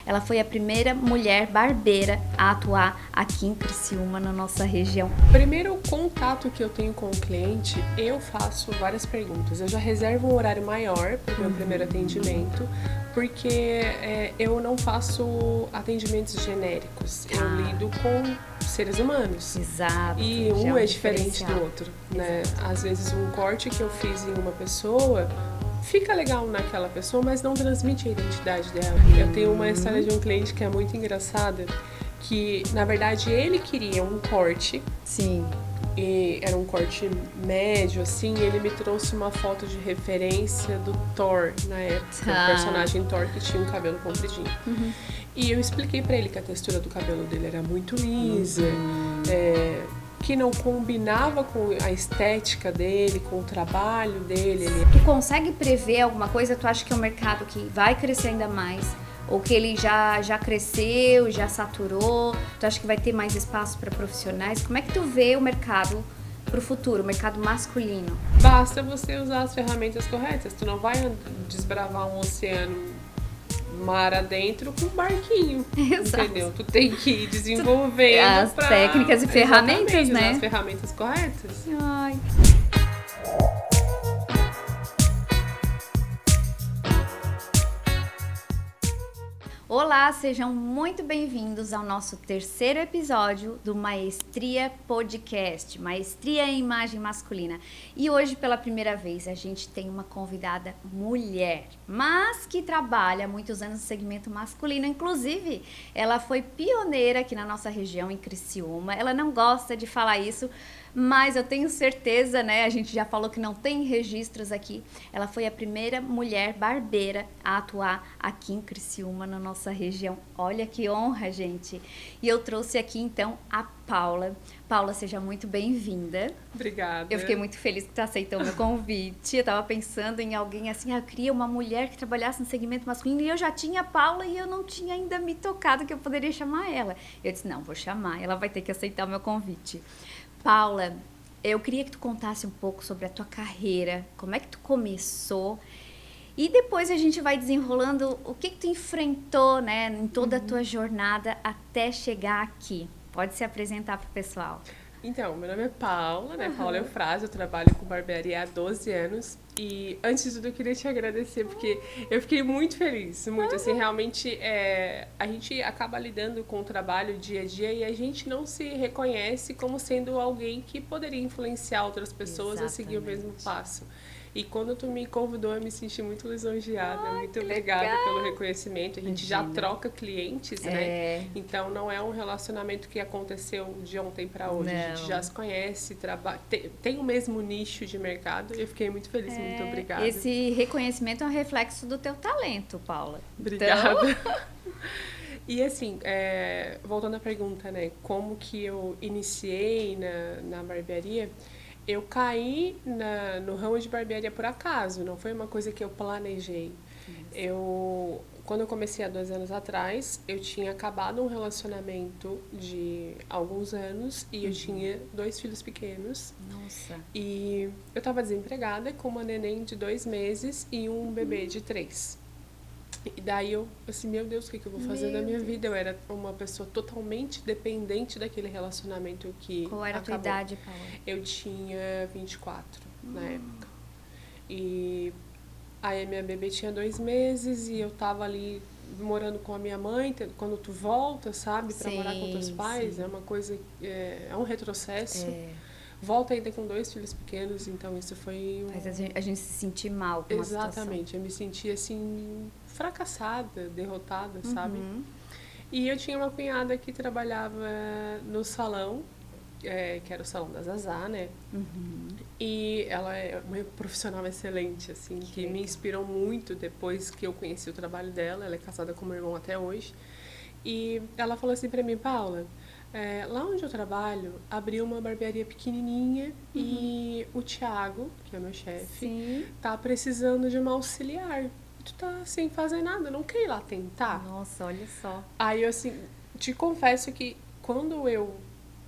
Ela foi a primeira mulher barbeira a atuar aqui em Criciúma, na nossa região. Primeiro contato que eu tenho com o cliente, eu faço várias perguntas. Eu já reservo um horário maior para o meu primeiro atendimento, porque eu não faço atendimentos genéricos. Eu lido com seres humanos. Exato. E um é diferente do outro, né? Às vezes um corte que eu fiz em uma pessoa fica legal naquela pessoa, mas não transmite a identidade dela. Eu tenho uma história de um cliente que é muito engraçada, que na verdade ele queria um corte. Sim. E era um corte médio, assim, e ele me trouxe uma foto de referência do Thor, na época, o personagem Thor que tinha um cabelo compridinho. E eu expliquei pra ele que a textura do cabelo dele era muito lisa, que não combinava com a estética dele, com o trabalho dele. Tu consegue prever alguma coisa? Tu acha que é um mercado que vai crescer ainda mais? Ou que ele já cresceu, já saturou? Tu acha que vai ter mais espaço para profissionais? Como é que tu vê o mercado para o futuro, o mercado masculino? Basta você usar as ferramentas corretas. Tu não vai desbravar um oceano mar adentro com um barquinho. Exato. Entendeu? Tu tem que ir desenvolvendo as técnicas e ferramentas, né? Usar as ferramentas corretas. Ai. Olá, sejam muito bem-vindos ao nosso terceiro episódio do Maestria Podcast, Maestria em Imagem Masculina. E hoje, pela primeira vez, a gente tem uma convidada mulher, mas que trabalha há muitos anos no segmento masculino. Inclusive, ela foi pioneira aqui na nossa região, em Criciúma. Ela não gosta de falar isso, mas eu tenho certeza, né? A gente já falou que não tem registros aqui. Ela foi a primeira mulher barbeira a atuar aqui em Criciúma, na nossa região. Olha que honra, gente! E eu trouxe aqui, então, a Paula. Paula, seja muito bem-vinda. Obrigada. Eu fiquei muito feliz que tu aceitou o meu convite. Eu tava pensando em alguém assim, eu queria uma mulher que trabalhasse no segmento masculino, e eu já tinha a Paula e eu não tinha ainda me tocado que eu poderia chamar ela. Eu disse, não, vou chamar, ela vai ter que aceitar o meu convite. Paula, eu queria que tu contasse um pouco sobre a tua carreira, como é que tu começou, e depois a gente vai desenrolando o que tu enfrentou, né, em toda a tua jornada até chegar aqui. Pode se apresentar pro pessoal. Então, meu nome é Paula, né? Paula Eufrásio, eu trabalho com barbearia há 12 anos. E antes de tudo eu queria te agradecer, porque eu fiquei muito feliz, muito, assim, realmente a gente acaba lidando com o trabalho dia a dia e a gente não se reconhece como sendo alguém que poderia influenciar outras pessoas a seguir o mesmo passo. E quando tu me convidou, eu me senti muito lisonjeada, muito obrigada pelo reconhecimento. A gente já troca clientes, né? Então não é um relacionamento que aconteceu de ontem para hoje. Não. A gente já se conhece, tem o mesmo nicho de mercado. Eu fiquei muito feliz, muito obrigada. Esse reconhecimento é um reflexo do teu talento, Paula. Obrigada. Então... E assim, voltando à pergunta, né? Como que eu iniciei na barbearia? Eu caí no ramo de barbearia por acaso, não foi uma coisa que eu planejei. Quando eu comecei há 2 anos atrás, eu tinha acabado um relacionamento de alguns anos e eu tinha 2 filhos pequenos. Nossa. E eu estava desempregada com uma neném de 2 meses e um bebê de 3. E daí eu, assim, meu Deus, o que eu vou fazer da minha vida? Eu era uma pessoa totalmente dependente daquele relacionamento que Qual era acabou. A tua idade, Paula? Eu tinha 24 na época. E aí a minha bebê tinha 2 meses e eu tava ali morando com a minha mãe. Quando tu volta, sabe, pra morar com teus pais, é uma coisa, é um retrocesso. Volta ainda com 2 filhos pequenos, então isso foi... Faz a gente se sentir mal com a situação. Exatamente, eu me sentia assim, fracassada, derrotada, sabe? E eu tinha uma cunhada que trabalhava no salão, que era o salão da Zazá, né? E ela é uma profissional excelente, assim, que me inspirou muito depois que eu conheci o trabalho dela. Ela é casada com meu irmão até hoje. E ela falou assim pra mim, Paula... lá onde eu trabalho, abriu uma barbearia pequenininha e o Thiago, que é meu chefe, tá precisando de uma auxiliar. E tu tá sem fazer nada, não quer ir lá tentar? Nossa, olha só. Aí eu, assim, te confesso que quando eu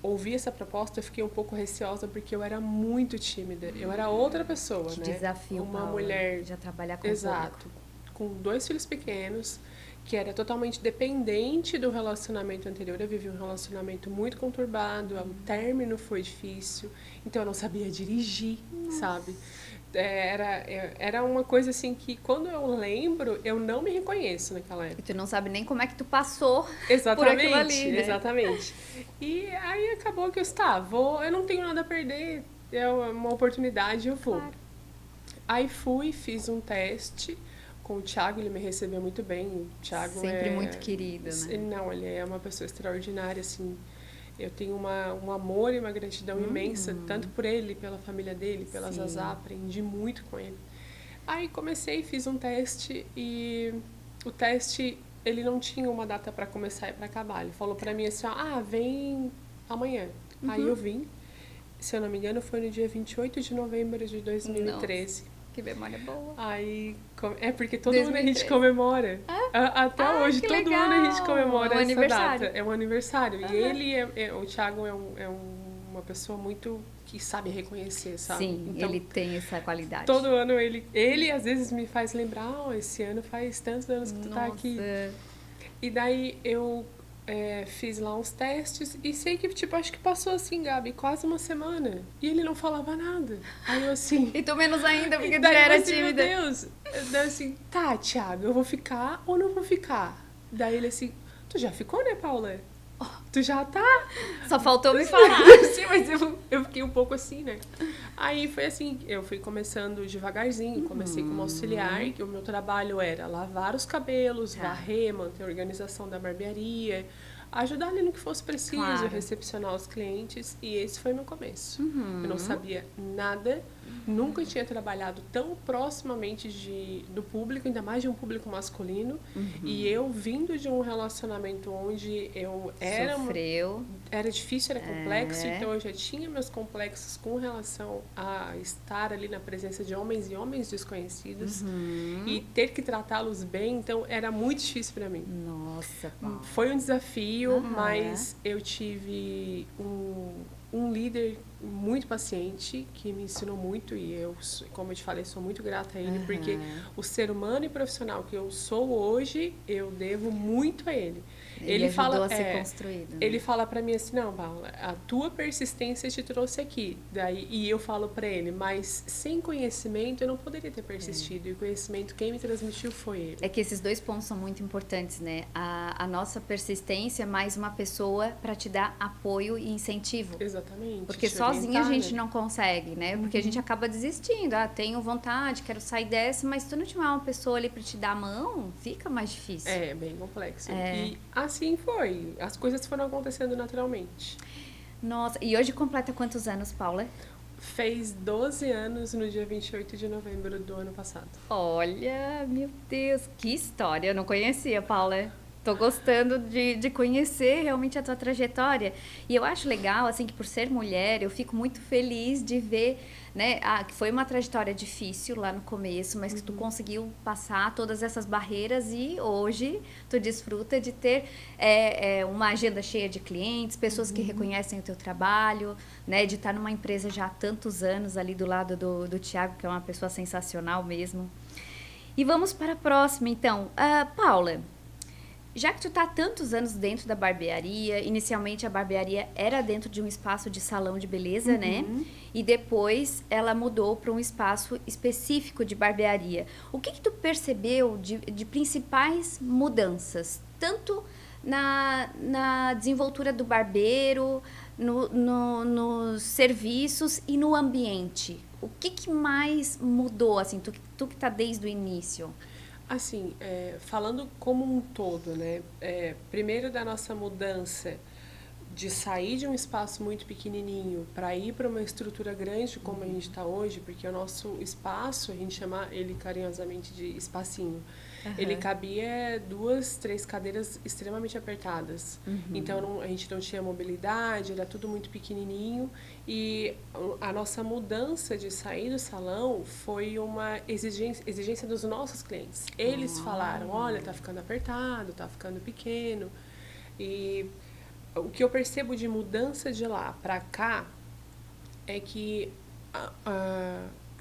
ouvi essa proposta, eu fiquei um pouco receosa porque eu era muito tímida. Eu era outra pessoa, que né? Desafio, uma Paula, mulher já trabalhar com exato, com 2 filhos pequenos, que era totalmente dependente do relacionamento anterior. Eu vivi um relacionamento muito conturbado, o término foi difícil, então eu não sabia dirigir, sabe? Era uma coisa assim que quando eu lembro, eu não me reconheço naquela época. E tu não sabe nem como é que tu passou Exatamente, por aquilo ali, né? exatamente. E aí acabou que eu não tenho nada a perder, é uma oportunidade, eu vou. Claro. Aí fiz um teste com o Thiago, ele me recebeu muito bem. O Thiago Sempre muito querido, né? Não, ele é uma pessoa extraordinária, assim. Eu tenho um amor e uma gratidão imensa, tanto por ele, pela família dele, pela Sim. Zazá, aprendi muito com ele. Aí fiz um teste e o teste, ele não tinha uma data para começar e para acabar. Ele falou para mim assim, ó, vem amanhã. Aí eu vim, se eu não me engano, foi no dia 28 de novembro de 2013. Nossa, que memória boa. Aí, é porque todo 2013. ano a gente comemora. Até hoje, que todo legal. ano a gente comemora É um essa aniversário. data. É um aniversário. E ele, o Thiago uma pessoa muito que sabe reconhecer, sabe? Sim, Então, ele tem essa qualidade. todo ano ele às vezes me faz lembrar, esse ano faz tantos anos que tu tá aqui. E daí eu fiz lá uns testes e sei que, tipo, acho que passou assim, Gabi, quase uma semana. E ele não falava nada. Aí eu assim... E tu menos ainda, porque tu daí já era eu assim, tímida. Meu Deus. Daí assim, tá, Thiago, eu vou ficar ou não vou ficar? Daí ele assim, tu já ficou, né, Paula? Tu já tá? Só faltou me falar. Sim, mas eu fiquei um pouco assim, né? Aí foi assim, eu fui começando devagarzinho, comecei como auxiliar, que o meu trabalho era lavar os cabelos, varrer, manter a organização da barbearia, ajudar ali no que fosse preciso, Claro. recepcionar os clientes, e esse foi meu começo. Eu não sabia nada, nunca tinha trabalhado tão proximamente do público, ainda mais de um público masculino, e eu vindo de um relacionamento onde eu Sofreu. era difícil, era complexo, então eu já tinha meus complexos com relação a estar ali na presença de homens e homens desconhecidos e ter que tratá-los bem, então era muito difícil para mim. Nossa, Paula. Foi um desafio, mas eu tive um líder muito paciente que me ensinou muito e eu, como eu te falei, sou muito grata a ele porque o ser humano e profissional que eu sou hoje, eu devo muito a ele. Ele ajudou a ser construído. Né? Ele fala pra mim assim, não, Paula, a tua persistência te trouxe aqui. E eu falo pra ele, mas sem conhecimento eu não poderia ter persistido. E o conhecimento, quem me transmitiu foi ele. É que esses dois pontos são muito importantes, né? A nossa persistência mais uma pessoa para te dar apoio e incentivo. Exatamente. Porque sozinha a gente não consegue, né? Porque a gente acaba desistindo. Tenho vontade, quero sair dessa, mas se tu não tiver uma pessoa ali para te dar a mão, fica mais difícil. É, bem complexo. E assim foi. As coisas foram acontecendo naturalmente. Nossa, e hoje completa quantos anos, Paula? Fez 12 anos no dia 28 de novembro do ano passado. Olha, meu Deus, que história. Eu não conhecia, Paula. Tô gostando de conhecer realmente a tua trajetória. E eu acho legal, assim, que por ser mulher, eu fico muito feliz de ver, né, que foi uma trajetória difícil lá no começo, mas que tu conseguiu passar todas essas barreiras e hoje tu desfruta de ter uma agenda cheia de clientes, pessoas que reconhecem o teu trabalho, né, de estar numa empresa já há tantos anos ali do lado do Thiago, que é uma pessoa sensacional mesmo. E vamos para a próxima, então. Paula, já que tu tá há tantos anos dentro da barbearia, inicialmente a barbearia era dentro de um espaço de salão de beleza, né? E depois ela mudou para um espaço específico de barbearia. O que tu percebeu de principais mudanças? Tanto na desenvoltura do barbeiro, nos serviços e no ambiente. O que mais mudou, assim, tu que tá desde o início? Assim, falando como um todo, né? Primeiro da nossa mudança de sair de um espaço muito pequenininho para ir para uma estrutura grande como a gente está hoje, porque o nosso espaço, a gente chama ele carinhosamente de espacinho, ele cabia 2, 3 cadeiras extremamente apertadas. Então a gente não tinha mobilidade, era tudo muito pequenininho e a nossa mudança de sair do salão foi uma exigência dos nossos clientes. Eles falaram, olha, tá ficando apertado, tá ficando pequeno. E o que eu percebo de mudança de lá para cá é que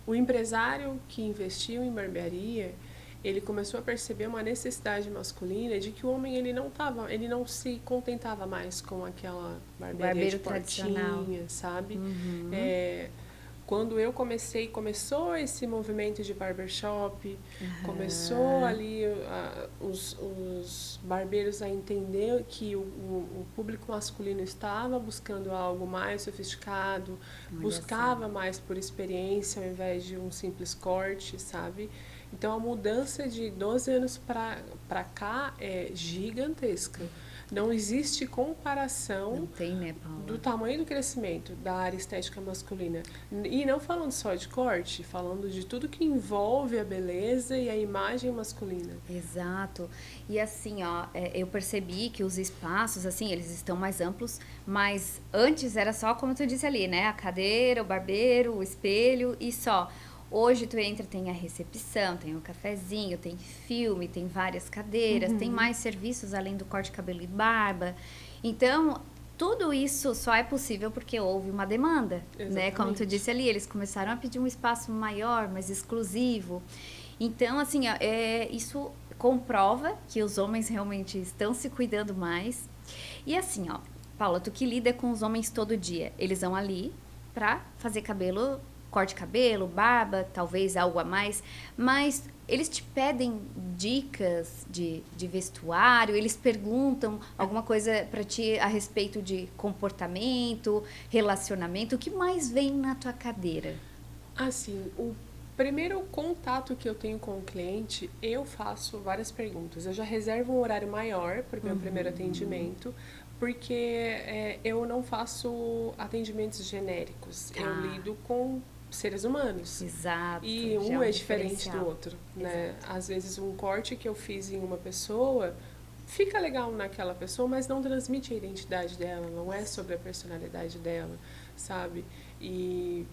o empresário que investiu em barbearia, ele começou a perceber uma necessidade masculina de que o homem ele não se contentava mais com aquela barbearia de portinha, sabe? Quando eu começou esse movimento de barbershop, começou ali os barbeiros a entender que o público masculino estava buscando algo mais sofisticado, buscava mais por experiência ao invés de um simples corte, sabe? Então, a mudança de 12 anos para cá é gigantesca. Não existe comparação Não tem, né, Paula? do tamanho do crescimento da área estética masculina. E não falando só de corte, falando de tudo que envolve a beleza e a imagem masculina. Exato. E assim, ó, eu percebi que os espaços, assim, eles estão mais amplos, mas antes era só, como tu disse ali, né? A cadeira, o barbeiro, o espelho e só. Hoje tu entra, tem a recepção, tem o cafezinho, tem filme, tem várias cadeiras, tem mais serviços além do corte de cabelo e barba. Então, tudo isso só é possível porque houve uma demanda, né? Como tu disse ali, eles começaram a pedir um espaço maior, mais exclusivo. Então, assim, ó, isso comprova que os homens realmente estão se cuidando mais. E assim, ó, Paula, tu que lida com os homens todo dia, eles vão ali pra fazer cabelo, corte de cabelo, barba, talvez algo a mais, mas eles te pedem dicas de vestuário, eles perguntam alguma coisa para ti a respeito de comportamento, relacionamento, o que mais vem na tua cadeira? Assim, o primeiro contato que eu tenho com o cliente, eu faço várias perguntas. Eu já reservo um horário maior para o meu primeiro atendimento, porque eu não faço atendimentos genéricos. Eu lido com seres humanos. Exato. E um é diferente do outro, né? Às vezes um corte que eu fiz em uma pessoa fica legal naquela pessoa, mas não transmite a identidade dela, não é sobre a personalidade dela, sabe? E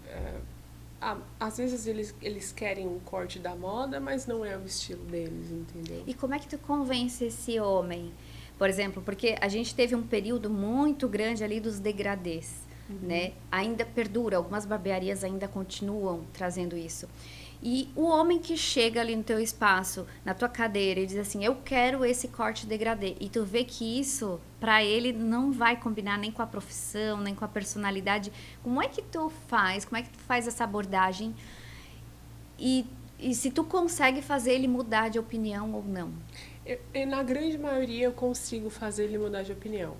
às vezes eles querem um corte da moda, mas não é o estilo deles, entendeu? E como é que tu convence esse homem? Por exemplo, porque a gente teve um período muito grande ali dos degradês. Né? Ainda perdura, algumas barbearias ainda continuam trazendo isso. E o homem que chega ali no teu espaço, na tua cadeira, e diz assim, eu quero esse corte degradê. E tu vê que isso, para ele, não vai combinar nem com a profissão, nem com a personalidade. Como é que tu faz? Como é que tu faz essa abordagem? E se tu consegue fazer ele mudar de opinião ou não? Na grande maioria, eu consigo fazer ele mudar de opinião.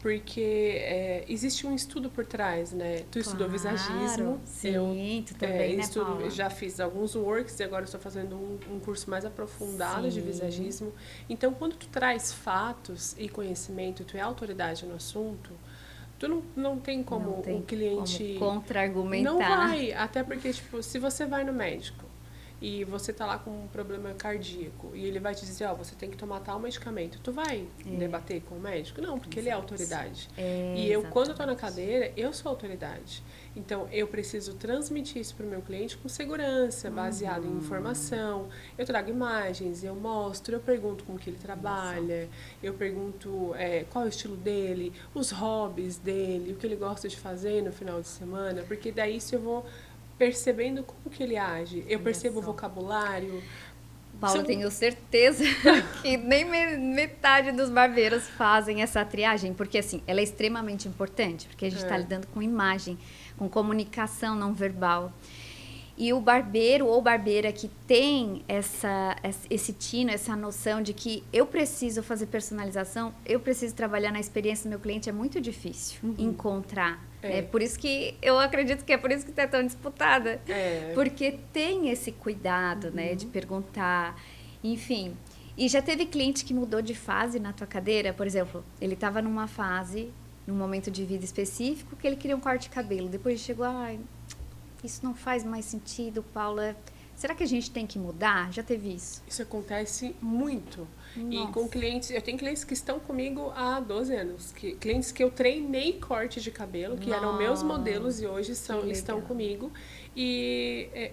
Porque existe um estudo por trás, né? Tu estudou visagismo. Sim, tu também, né, Paula? Já fiz alguns works e agora estou fazendo um curso mais aprofundado de visagismo. Então, quando tu traz fatos e conhecimento, tu é autoridade no assunto, tu não tem como o cliente... Como contra-argumentar. Não vai, até porque, tipo, se você vai no médico e você tá lá com um problema cardíaco e ele vai te dizer, você tem que tomar tal medicamento, tu vai debater com o médico? Não, porque ele é autoridade. E eu, quando eu tô na cadeira, eu sou autoridade. Então, eu preciso transmitir isso pro meu cliente com segurança, baseado em informação. Eu trago imagens, eu mostro, eu pergunto com que ele trabalha, eu pergunto qual é o estilo dele, os hobbies dele, o que ele gosta de fazer no final de semana, porque daí isso eu vou percebendo como que ele age. Eu percebo o vocabulário. Paula, tenho certeza que nem metade dos barbeiros fazem essa triagem, porque assim, ela é extremamente importante, porque a gente está lidando com imagem, com comunicação não verbal. E o barbeiro ou barbeira que tem esse tino, essa noção de que eu preciso fazer personalização, eu preciso trabalhar na experiência do meu cliente, é muito difícil encontrar. Por isso que eu acredito que é por isso que está tão disputada. Porque tem esse cuidado, né, de perguntar, enfim. E já teve cliente que mudou de fase na tua cadeira? Por exemplo, ele estava numa fase, num momento de vida específico, que ele queria um corte de cabelo. Depois chegou, isso não faz mais sentido, Paula. Será que a gente tem que mudar? Já teve isso? Isso acontece muito. Nossa. E com clientes, eu tenho clientes que estão comigo há 12 anos. Clientes que eu treinei corte de cabelo, que eram meus modelos e hoje estão comigo. E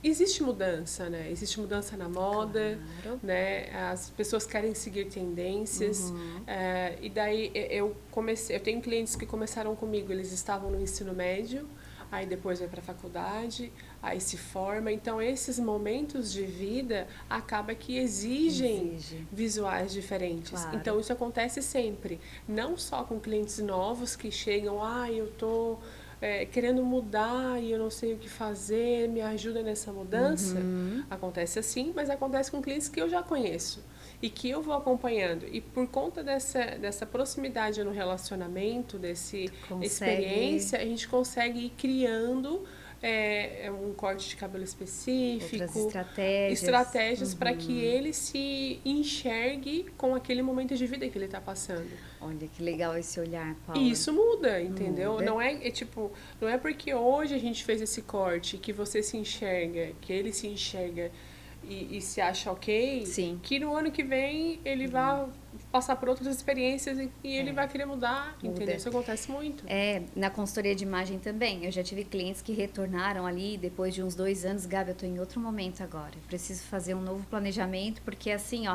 existe mudança, né? Existe mudança na moda, né? As pessoas querem seguir tendências. E daí eu tenho clientes que começaram comigo, eles estavam no ensino médio. aí depois vai para a faculdade, aí se forma. Então, esses momentos de vida acaba que exigem visuais diferentes. Claro. Então, isso acontece sempre. Não só com clientes novos que chegam, eu tô querendo mudar e eu não sei o que fazer, me ajuda nessa mudança. Acontece assim, mas acontece com clientes que eu já conheço e que eu vou acompanhando. E por conta dessa proximidade no relacionamento, dessa experiência, a gente consegue ir criando um corte de cabelo específico. Outras estratégias para que ele se enxergue com aquele momento de vida que ele está passando. Olha que legal esse olhar, Paula. E isso muda, entendeu? Muda. Não é porque hoje a gente fez esse corte que você se enxerga, que ele se enxerga e se acha ok, Sim. que no ano que vem ele vai passar por outras experiências e ele vai querer mudar, entendeu? Isso acontece muito. Na consultoria de imagem também. Eu já tive clientes que retornaram ali depois de uns 2 anos. Gabi, eu tô em outro momento agora. Eu preciso fazer um novo planejamento, porque assim,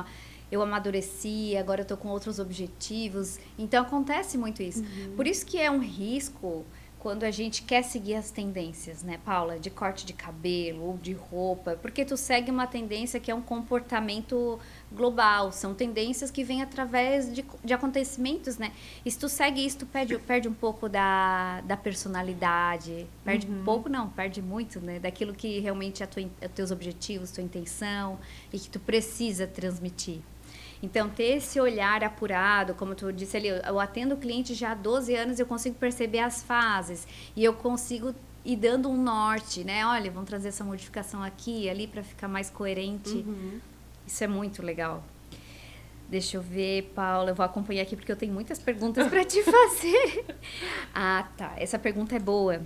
eu amadureci, agora eu tô com outros objetivos. Então, acontece muito isso. Por isso que é um risco quando a gente quer seguir as tendências, né, Paula? De corte de cabelo ou de roupa. Porque tu segue uma tendência que é um comportamento global. São tendências que vêm através de acontecimentos, né? E se tu segue isso, tu perde um pouco da personalidade. Perde um pouco, não, perde muito, né? Daquilo que realmente é teus objetivos, tua intenção e que tu precisa transmitir. Então, ter esse olhar apurado, como tu disse ali, eu atendo o cliente já há 12 anos, eu consigo perceber as fases e eu consigo ir dando um norte, né? Olha, vamos trazer essa modificação aqui e ali para ficar mais coerente. Isso é muito legal. Deixa eu ver, Paula, eu vou acompanhar aqui porque eu tenho muitas perguntas para te fazer. Tá, essa pergunta é boa.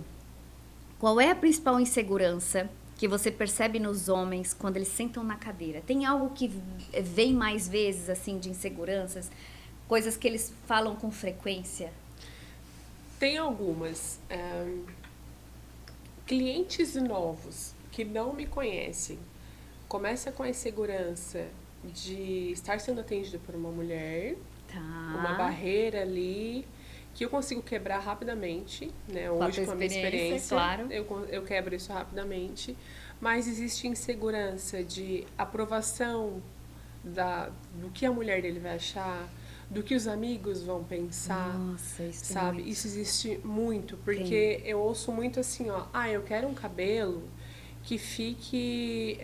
Qual é a principal insegurança que você percebe nos homens quando eles sentam na cadeira? Tem algo que vem mais vezes, assim, de inseguranças? Coisas que eles falam com frequência? Tem algumas. Clientes novos que não me conhecem, começa com a insegurança de estar sendo atendido por uma mulher, uma barreira ali, que eu consigo quebrar rapidamente, né? Hoje, com a minha experiência, claro. eu quebro isso rapidamente. Mas existe insegurança de aprovação do que a mulher dele vai achar, do que os amigos vão pensar. Nossa, isso sabe? muito. Isso existe muito, porque eu ouço muito assim, eu quero um cabelo que fique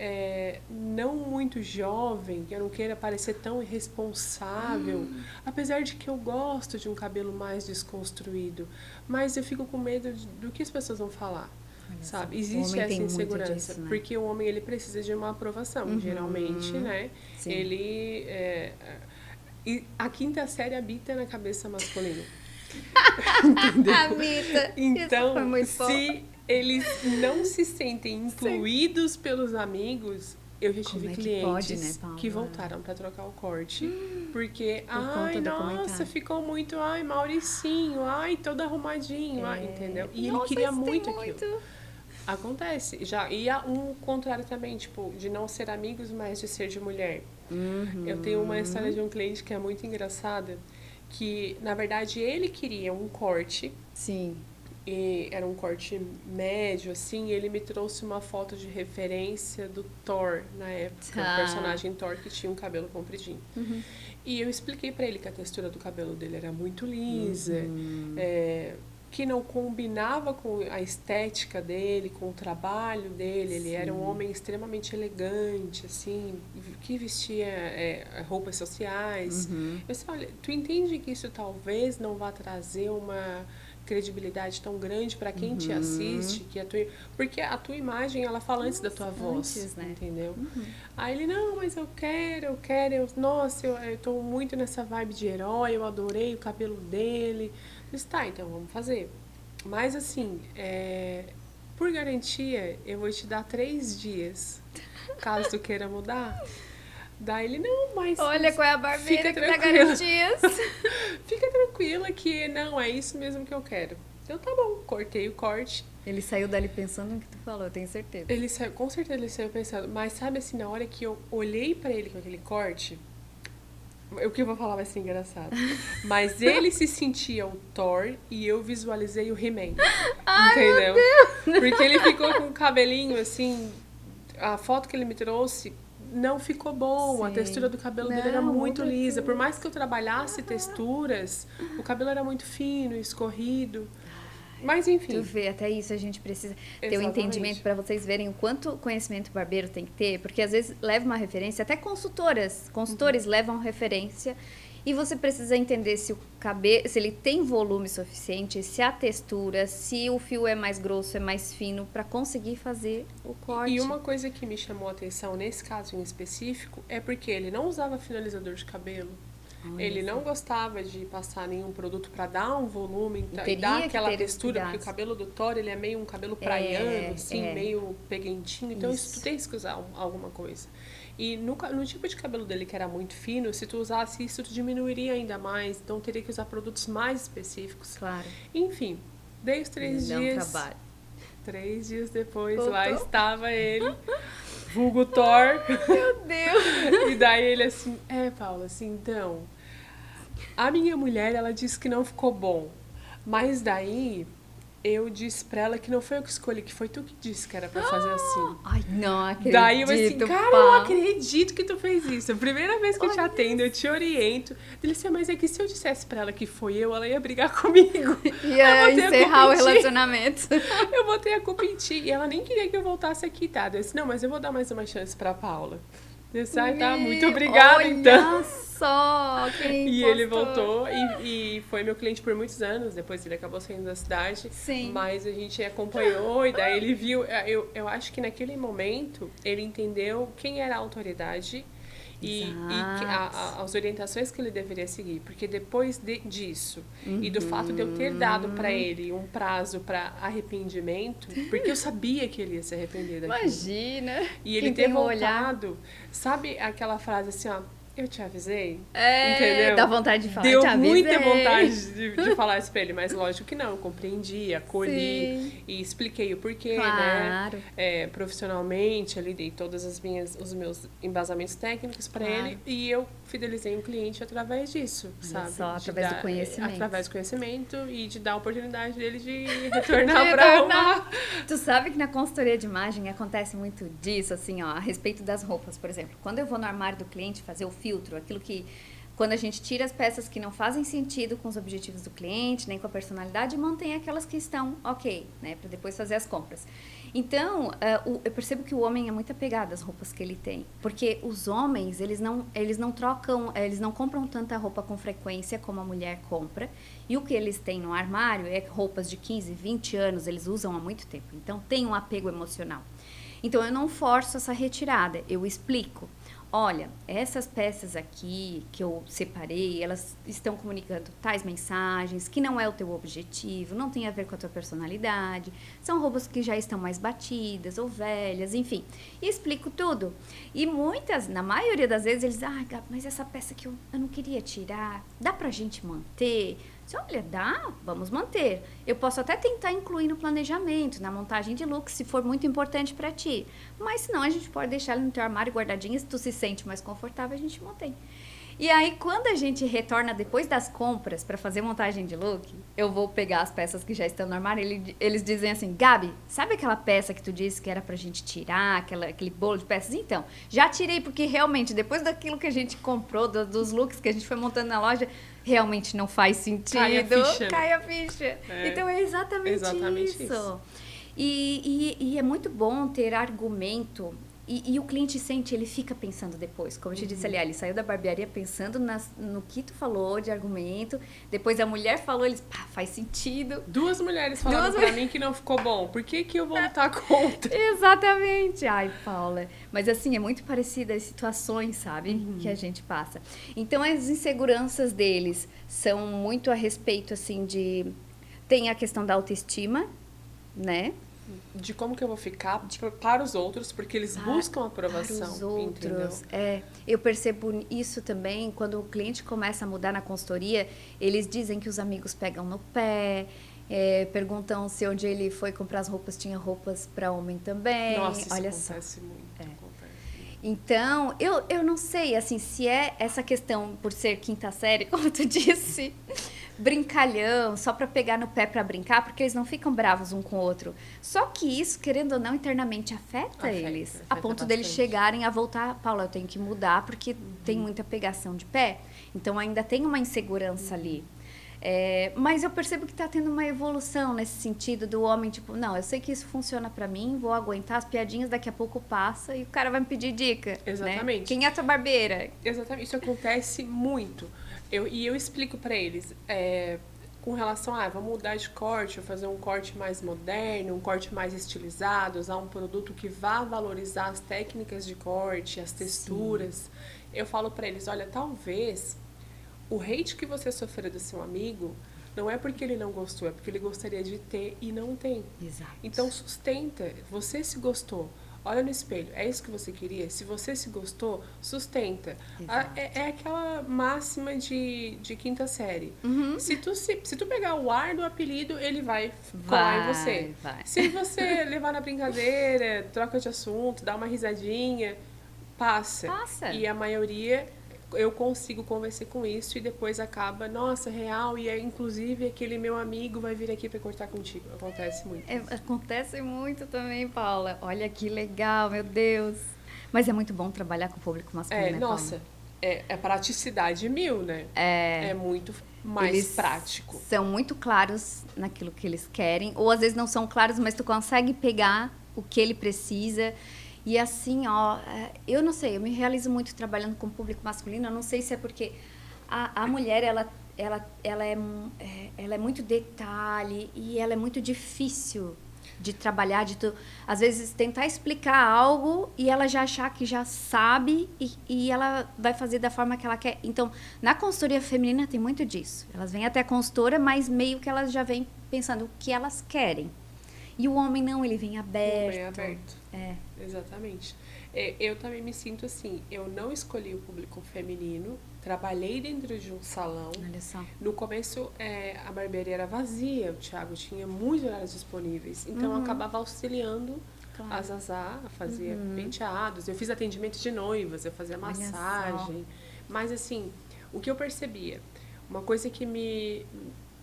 não muito jovem, que eu não queira parecer tão irresponsável, apesar de que eu gosto de um cabelo mais desconstruído, mas eu fico com medo do que as pessoas vão falar, sabe? Existe essa insegurança, disso, né? Porque o homem ele precisa de uma aprovação, geralmente, né? Sim. Ele e a quinta série habita na cabeça masculina. Entendeu? Habita. Então, se eles não se sentem incluídos pelos amigos, eu já tive clientes que voltaram para trocar o corte, porque, nossa, ficou muito, Mauricinho, todo arrumadinho, entendeu? E ele queria muito aquilo. Acontece. E há um contrário também, tipo, de não ser amigos, mas de ser de mulher. Eu tenho uma história de um cliente que é muito engraçada, que, na verdade, ele queria um corte. Sim. E era um corte médio, assim, e ele me trouxe uma foto de referência do Thor, na época, o personagem Thor que tinha um cabelo compridinho. E eu expliquei pra ele que a textura do cabelo dele era muito lisa, que não combinava com a estética dele, com o trabalho dele. Ele era um homem extremamente elegante, assim, que vestia roupas sociais. Eu disse, olha, tu entende que isso talvez não vá trazer uma credibilidade tão grande para quem te assiste, porque a tua imagem ela fala antes da tua voz, né? Entendeu? Aí ele, não, mas eu quero, nossa, eu tô muito nessa vibe de herói, eu adorei o cabelo dele. Eu disse, tá, então vamos fazer. Mas assim, por garantia, eu vou te dar 3 dias, caso tu queira mudar. Daí ele, não, mas... Olha qual é a barbeira que dá garantias. Fica tranquila que não, é isso mesmo que eu quero. Então tá bom, cortei o corte. Ele saiu dali pensando no que tu falou, eu tenho certeza. Com certeza ele saiu pensando. Mas sabe assim, na hora que eu olhei pra ele com aquele corte, O que eu vou falar vai ser engraçado. Mas ele se sentia o Thor e eu visualizei o He-Man. Entendeu? Porque ele ficou com o cabelinho assim. A foto que ele me trouxe não ficou bom. Sim. A textura do cabelo dele era muito lisa. Por mais que eu trabalhasse texturas, o cabelo era muito fino, escorrido. Mas enfim. Tu vê, até isso a gente precisa ter um entendimento para vocês verem o quanto conhecimento o barbeiro tem que ter, porque às vezes leva uma referência, até consultores levam referência, e você precisa entender se o cabelo, se ele tem volume suficiente, se a textura, se o fio é mais grosso, é mais fino, para conseguir fazer o corte. E uma coisa que me chamou a atenção nesse caso em específico é porque ele não usava finalizador de cabelo. Ele não gostava de passar nenhum produto para dar um volume e dar aquela textura, porque o cabelo do Thor, ele é meio um cabelo praiano, assim, meio peguentinho. Então, isso tu tens que usar alguma coisa. E no tipo de cabelo dele, que era muito fino, se tu usasse isso, tu diminuiria ainda mais. Então, teria que usar produtos mais específicos. Claro. Enfim, dei os 3 dias. Trabalho. 3 dias depois, lá estava ele. Vulgo Thor. Meu Deus! E daí ele assim, Paula, assim, então, a minha mulher, ela disse que não ficou bom. Mas daí, eu disse pra ela que não foi eu que escolhi, que foi tu que disse que era pra fazer assim. Ai, não acredito, Daí eu assim, cara, eu não acredito que tu fez isso. A primeira vez que eu te atendo, eu te oriento. Ele disse, mas é que se eu dissesse pra ela que foi eu, ela ia brigar comigo. Ia encerrar o relacionamento. Eu botei a culpa em ti. E ela nem queria que eu voltasse aqui, tá? Eu disse, não, mas eu vou dar mais uma chance pra Paula. Eu disse, tá, muito obrigada, então. Olha só, quem E ele voltou e foi meu cliente por muitos anos. Depois ele acabou saindo da cidade. Sim. Mas a gente acompanhou e daí ele viu. Eu acho que naquele momento ele entendeu quem era a autoridade e as orientações que ele deveria seguir. Porque depois disso e do fato de eu ter dado para ele um prazo para arrependimento, porque eu sabia que ele ia se arrepender daquilo. Imagina! E ele ter voltado, sabe aquela frase assim, ó, eu te avisei? Entendeu? Dá vontade de falar, Deu muita vontade de falar isso pra ele, mas lógico que não, eu compreendi, acolhi e expliquei o porquê, claro. né? Profissionalmente, ali dei todos os meus embasamentos técnicos pra ele e eu fidelizei um cliente através disso, sabe? Só através do conhecimento. Através do conhecimento e de dar a oportunidade dele de retornar pra arrumar. Tu sabe que na consultoria de imagem acontece muito disso, assim, ó, a respeito das roupas, por exemplo. Quando eu vou no armário do cliente fazer o filtro, aquilo que... Quando a gente tira as peças que não fazem sentido com os objetivos do cliente, nem com a personalidade, e mantém aquelas que estão ok, né? Para depois fazer as compras. Então, eu percebo que o homem é muito apegado às roupas que ele tem. Porque os homens, eles não trocam, eles não compram tanta roupa com frequência como a mulher compra. E o que eles têm no armário é roupas de 15, 20 anos, eles usam há muito tempo. Então, tem um apego emocional. Então, eu não forço essa retirada, eu explico. Olha, essas peças aqui que eu separei, elas estão comunicando tais mensagens, que não é o teu objetivo, não tem a ver com a tua personalidade, são roupas que já estão mais batidas ou velhas, enfim. E explico tudo. E na maioria das vezes, eles dizem, Gabi, mas essa peça que eu não queria tirar, dá pra gente manter? Olha, dá, vamos manter. Eu posso até tentar incluir no planejamento, na montagem de look, se for muito importante para ti. Mas senão a gente pode deixar ele no teu armário guardadinho, se tu se sente mais confortável, a gente mantém. E aí, quando a gente retorna depois das compras para fazer montagem de look, eu vou pegar as peças que já estão no armário e eles dizem assim, Gabi, sabe aquela peça que tu disse que era pra gente tirar, aquele bolo de peças? Então, já tirei, porque realmente, depois daquilo que a gente comprou, dos looks que a gente foi montando na loja, realmente não faz sentido. Cai a ficha. Então, é exatamente isso. E é muito bom ter argumento. E o cliente sente, ele fica pensando depois. Como eu te disse ali, ele saiu da barbearia pensando no que tu falou de argumento. Depois a mulher falou, ele faz sentido. 2 mulheres falaram pra mim que não ficou bom. Por que eu vou lutar contra? Exatamente. Ai, Paula. Mas assim, é muito parecida as situações, sabe? Que a gente passa. Então, as inseguranças deles são muito a respeito, assim, de... Tem a questão da autoestima, né? De como que eu vou ficar para os outros, porque eles buscam aprovação. Para os outros, entendeu? Eu percebo isso também, quando o cliente começa a mudar na consultoria, eles dizem que os amigos pegam no pé, perguntam se onde ele foi comprar as roupas, tinha roupas para homem também. Nossa, isso olha acontece só. muito. Acontece. Então, eu não sei, assim, se é essa questão por ser quinta série, como tu disse, brincalhão, só pra pegar no pé pra brincar, porque eles não ficam bravos um com o outro. Só que isso, querendo ou não, internamente afeta eles. A Afeta ponto deles bastante. chegarem a voltar, Paula, eu tenho que mudar porque tem muita pegação de pé. Então ainda tem uma insegurança ali. Mas eu percebo que tá tendo uma evolução nesse sentido do homem, tipo, não, eu sei que isso funciona pra mim, vou aguentar as piadinhas, daqui a pouco passa e o cara vai me pedir dica. Exatamente. Né? Quem é a tua barbeira? Exatamente, isso acontece muito. Eu explico pra eles, com relação a, vamos mudar de corte, ou fazer um corte mais moderno, um corte mais estilizado, usar um produto que vá valorizar as técnicas de corte, as texturas. Sim. Eu falo pra eles, olha, talvez o hate que você sofreu do seu amigo não é porque ele não gostou, é porque ele gostaria de ter e não tem. Exato. Então sustenta, você se gostou. Olha no espelho, é isso que você queria? Se você se gostou, sustenta. É aquela máxima de quinta série. Uhum. Se tu pegar o ar do apelido, ele vai colar em você. Vai. Se você levar na brincadeira, troca de assunto, dá uma risadinha, passa. E a maioria eu consigo conversar com isso e depois acaba, nossa, real, e inclusive aquele meu amigo vai vir aqui para cortar contigo. Acontece muito. Acontece muito também, Paula. Olha que legal, meu Deus. Mas é muito bom trabalhar com o público masculino, né, Paula? Nossa, é praticidade mil, né? É muito mais eles prático. São muito claros naquilo que eles querem, ou às vezes não são claros, mas tu consegue pegar o que ele precisa. E assim, ó, eu não sei, eu me realizo muito trabalhando com o público masculino, eu não sei se é porque a mulher, ela é muito detalhe e ela é muito difícil de trabalhar, às vezes tentar explicar algo e ela já achar que já sabe e ela vai fazer da forma que ela quer. Então, na consultoria feminina tem muito disso. Elas vêm até a consultora, mas meio que elas já vêm pensando o que elas querem. E o homem não, ele vem aberto. Vem aberto. Exatamente. Eu também me sinto assim, eu não escolhi o público feminino, trabalhei dentro de um salão. Olha só. No começo, a barbearia era vazia, o Thiago tinha muitos horários disponíveis, então eu acabava auxiliando a Zazá, fazia penteados, eu fiz atendimento de noivas, eu fazia massagem. Mas assim, o que eu percebia, uma coisa que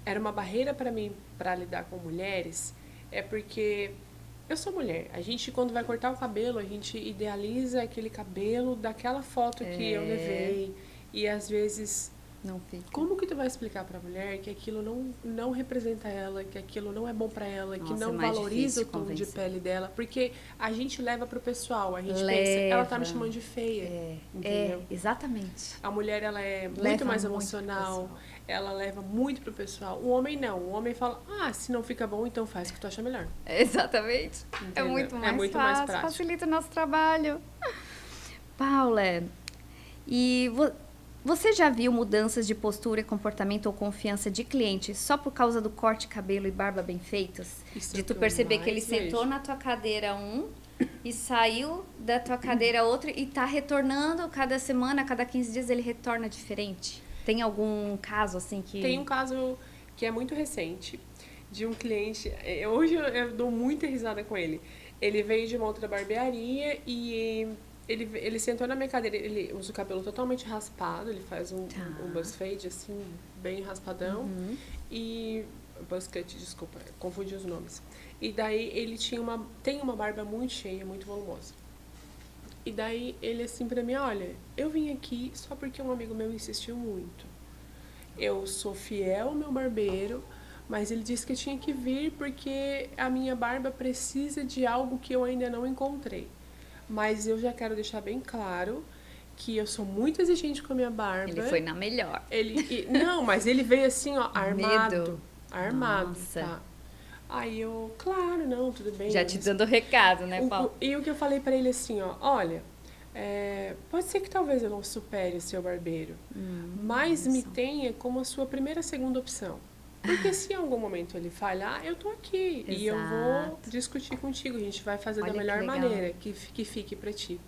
era uma barreira para mim, para lidar com mulheres, é porque eu sou mulher. A gente, quando vai cortar o cabelo, a gente idealiza aquele cabelo daquela foto que eu levei. E, às vezes, não fica. Como que tu vai explicar pra mulher que aquilo não representa ela, que aquilo não é bom pra ela, que não valoriza o tom de pele dela? Porque a gente leva pro pessoal, a gente pensa, ela tá me chamando de feia. Entendeu? Exatamente. A mulher, ela é muito mais emocional, ela leva muito pro pessoal. O homem não, o homem fala, se não fica bom, então faz o que tu acha melhor. Exatamente. Entendeu? É muito mais mais fácil, prático. Facilita o nosso trabalho. Paula, e você já viu mudanças de postura, comportamento ou confiança de cliente só por causa do corte, cabelo e barba bem feitos? Isso de tu perceber que ele sentou na tua cadeira e saiu da tua cadeira outra e tá retornando cada semana, cada 15 dias ele retorna diferente? Tem algum caso assim que... Tem um caso que é muito recente, de um cliente, hoje eu dou muita risada com ele. Ele veio de uma outra barbearia e ele sentou na minha cadeira, ele usa o cabelo totalmente raspado, ele faz um buzz fade, assim, bem raspadão. E... buzz cut, desculpa, confundi os nomes. E daí ele tem uma barba muito cheia, muito volumosa. E daí ele assim pra mim, olha, eu vim aqui só porque um amigo meu insistiu muito. Eu sou fiel ao meu barbeiro, mas ele disse que eu tinha que vir porque a minha barba precisa de algo que eu ainda não encontrei. Mas eu já quero deixar bem claro que eu sou muito exigente com a minha barba. Ele foi na melhor. Não, mas ele veio assim, ó, armado. Medo. Armado, Nossa. tá? Aí eu, claro, não, tudo bem. Já te dando recado, né, Paulo? E o que eu falei pra ele assim, ó, olha, pode ser que talvez eu não supere o seu barbeiro, mas me tenha como a sua primeira, segunda opção. Porque se em algum momento ele falhar, eu tô aqui. Exato. E eu vou discutir contigo. A gente vai fazer da melhor maneira que fique pra ti.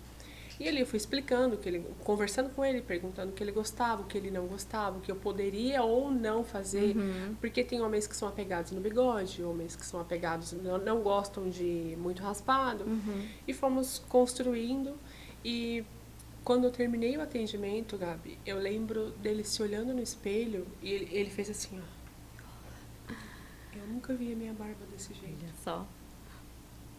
E ali eu fui explicando, conversando com ele, perguntando o que ele gostava, o que ele não gostava, o que eu poderia ou não fazer. Porque tem homens que são apegados no bigode, homens que são apegados, não gostam de muito raspado. E fomos construindo. E quando eu terminei o atendimento, Gabi, eu lembro dele se olhando no espelho e ele fez assim, ó. Eu nunca vi a minha barba desse jeito. Olha só.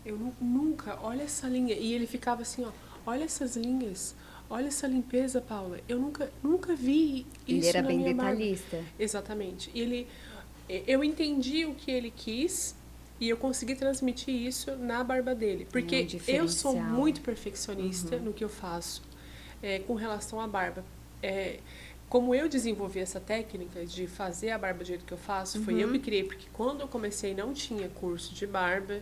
Eu nunca, olha essa linha. E ele ficava assim, ó, olha essas linhas, olha essa limpeza, Paula. Eu nunca vi isso Ele era na bem minha barba. detalhista. Exatamente. Eu entendi o que ele quis e eu consegui transmitir isso na barba dele. Porque eu sou muito perfeccionista no que eu faço com relação à barba. Como eu desenvolvi essa técnica de fazer a barba do jeito que eu faço, foi eu que criei, porque quando eu comecei não tinha curso de barba,